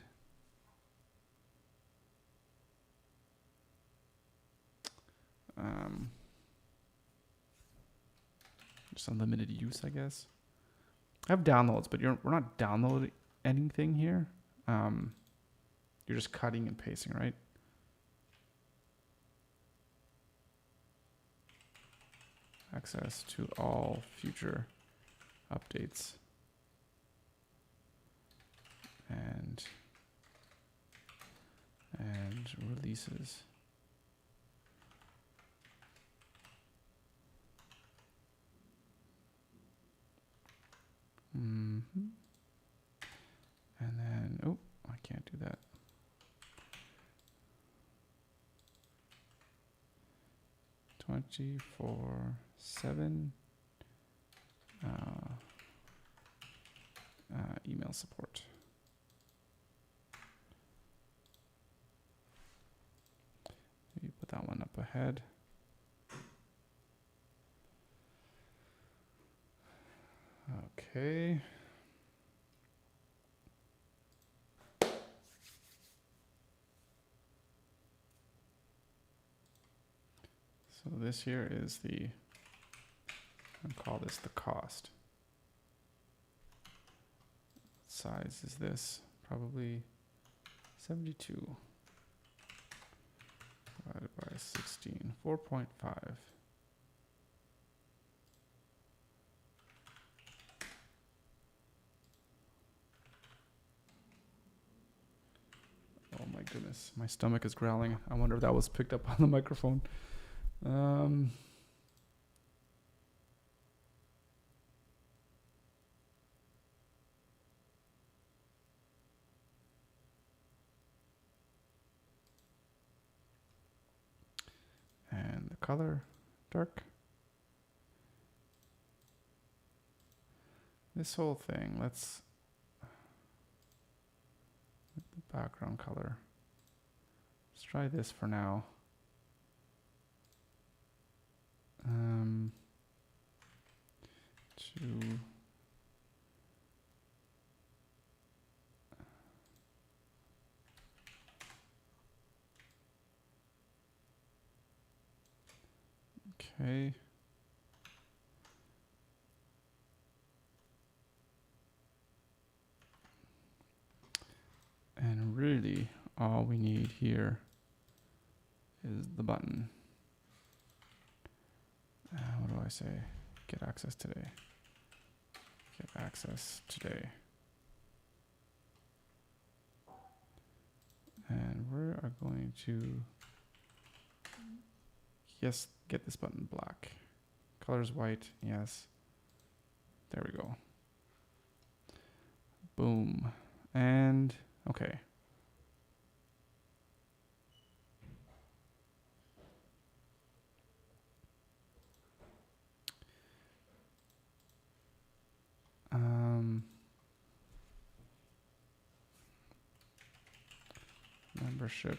Just unlimited use, I guess. I have downloads, but we're not downloading anything here. You're just cutting and pasting, right? Access to all future updates and releases. And then, oh, I can't do that. (24/7) email support. Maybe put that one up ahead. Okay. So this here is the, I'll call this the cost. What size is this? Probably 72 divided by 16, 4.5. my goodness, my stomach is growling. I wonder if that was picked up on the microphone. And the color, dark. This whole thing, let's make the background color. Let's try this for now. Okay. And really, all we need here is the button. What do I say? Get access today. Get access today. And we are going to, yes, get this button black. Color's white, yes. There we go. Boom. And, okay. Membership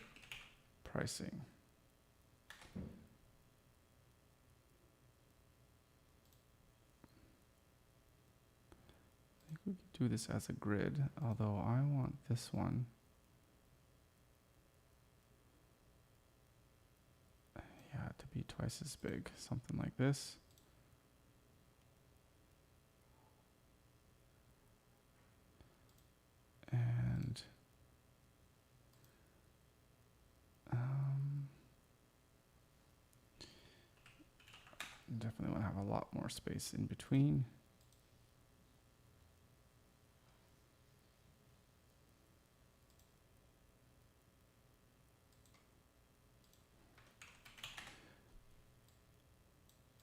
pricing. I think we could do this as a grid, although I want this one. Yeah, to be twice as big, something like this. And definitely want to have a lot more space in between.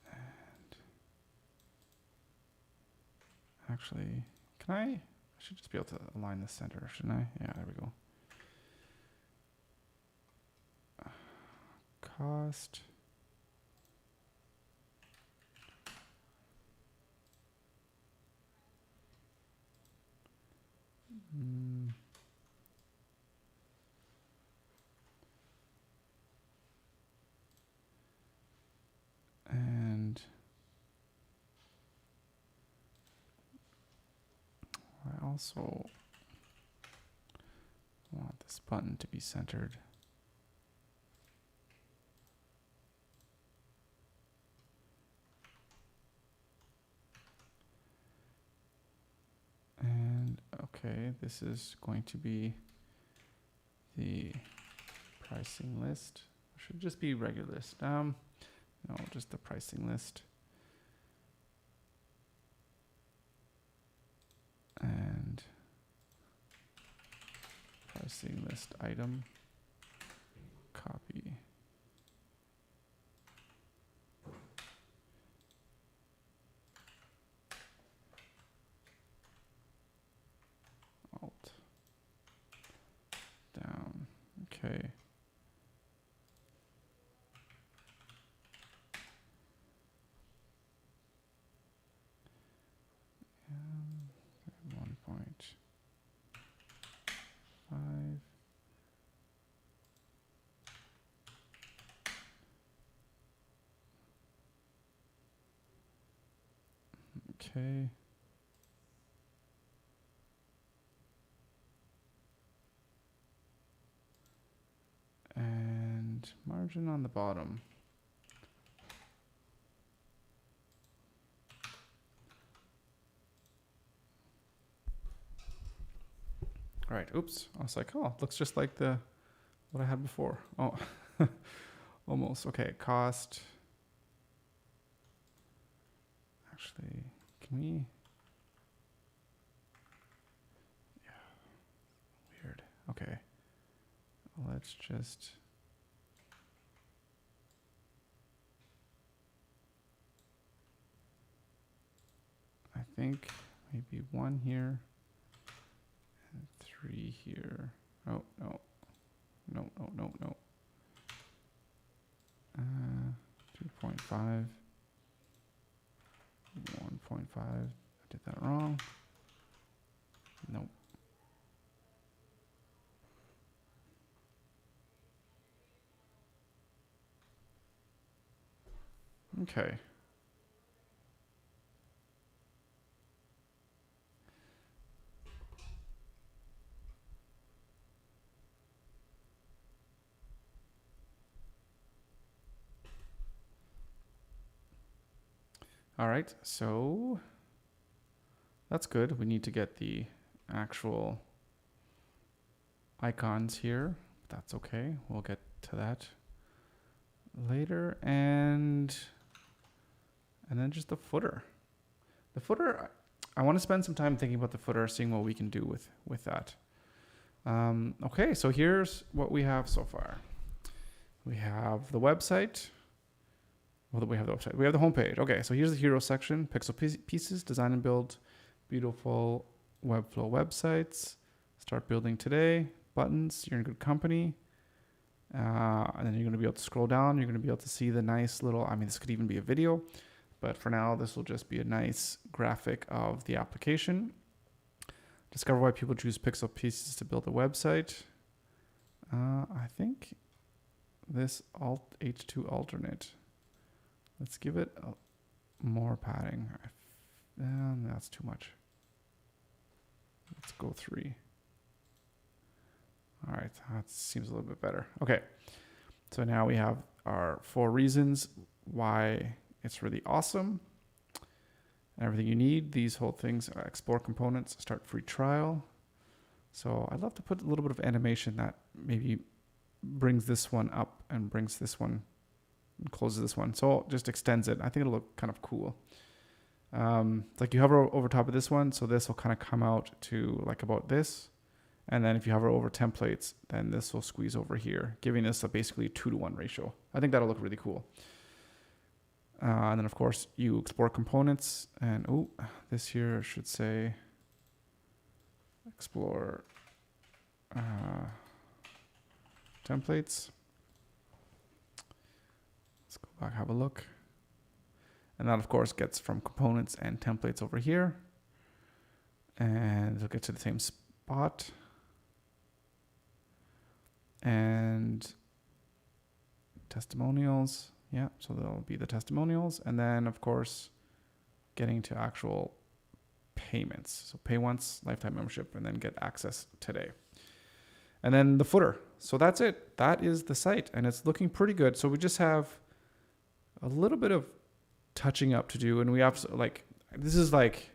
And actually, can I should just be able to align the center, shouldn't I? Yeah, there we go. Cost. And I also want this button to be centered. And okay, this is going to be the pricing list. It should just be regular list. No, just the pricing list. And pricing list item. Copy. Alt. Down. Okay. And 1.5. Okay. And margin on the bottom. All right, oops. I was like, oh, it looks just like what I had before. Oh, almost. Okay, cost. Actually, can we? Yeah, weird. Okay, let's just... I think maybe 1 here and 3 here. Oh, no. No, no, no, no. 2.5. 1.5. I did that wrong. Nope. Okay. All right, so that's good. We need to get the actual icons here. That's okay. We'll get to that later. And then just the footer. The footer, I want to spend some time thinking about the footer, seeing what we can do with that. Okay, so here's what we have so far. We have the website. Well, we have the website. We have the homepage. Okay, so here's the hero section. Pixel pieces, design and build beautiful Webflow websites. Start building today. Buttons, you're in good company. And then you're going to be able to scroll down. You're going to be able to see the nice little, I mean, this could even be a video. But for now, this will just be a nice graphic of the application. Discover why people choose pixel pieces to build a website. I think this H2 alternate. Let's give it more padding. That's too much. Let's go 3. All right, that seems a little bit better. Okay, so now we have our 4 reasons why it's really awesome. And everything you need. These whole things, explore components, start free trial. So I'd love to put a little bit of animation that maybe brings this one up and brings this one and closes this one. So it just extends it. I think it'll look kind of cool. It's like you hover over top of this one, so this will kind of come out to like about this. And then if you hover over templates, then this will squeeze over here, giving us a basically 2-to-1 ratio. I think that'll look really cool. And then of course you export components, and this here should say explore templates. Let's go back, have a look. And that of course gets from components and templates over here. And it'll get to the same spot. And testimonials. Yeah, so there'll be the testimonials. And then, of course, getting to actual payments. So pay once, lifetime membership, and then get access today. And then the footer. So that's it. That is the site. And it's looking pretty good. So we just have a little bit of touching up to do. And we have, like, this is like,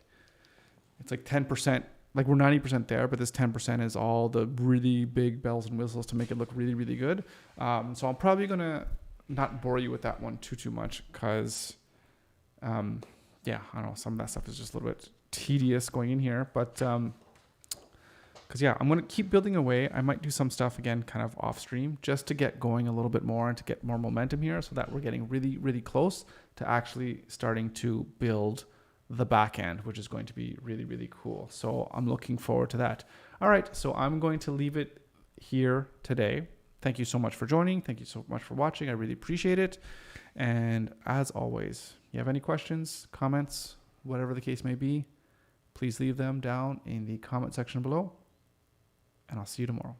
it's like 10%. Like we're 90% there, but this 10% is all the really big bells and whistles to make it look really, really good. So I'm probably going to not bore you with that one too much because, yeah, I don't know. Some of that stuff is just a little bit tedious going in here, but, because yeah, I'm going to keep building away. I might do some stuff again, kind of off stream, just to get going a little bit more and to get more momentum here so that we're getting really, really close to actually starting to build the back end, which is going to be really, really cool. So I'm looking forward to that. All right. So I'm going to leave it here today. Thank you so much for joining. Thank you so much for watching. I really appreciate it. And as always, you have any questions, comments, whatever the case may be, please leave them down in the comment section below. And I'll see you tomorrow.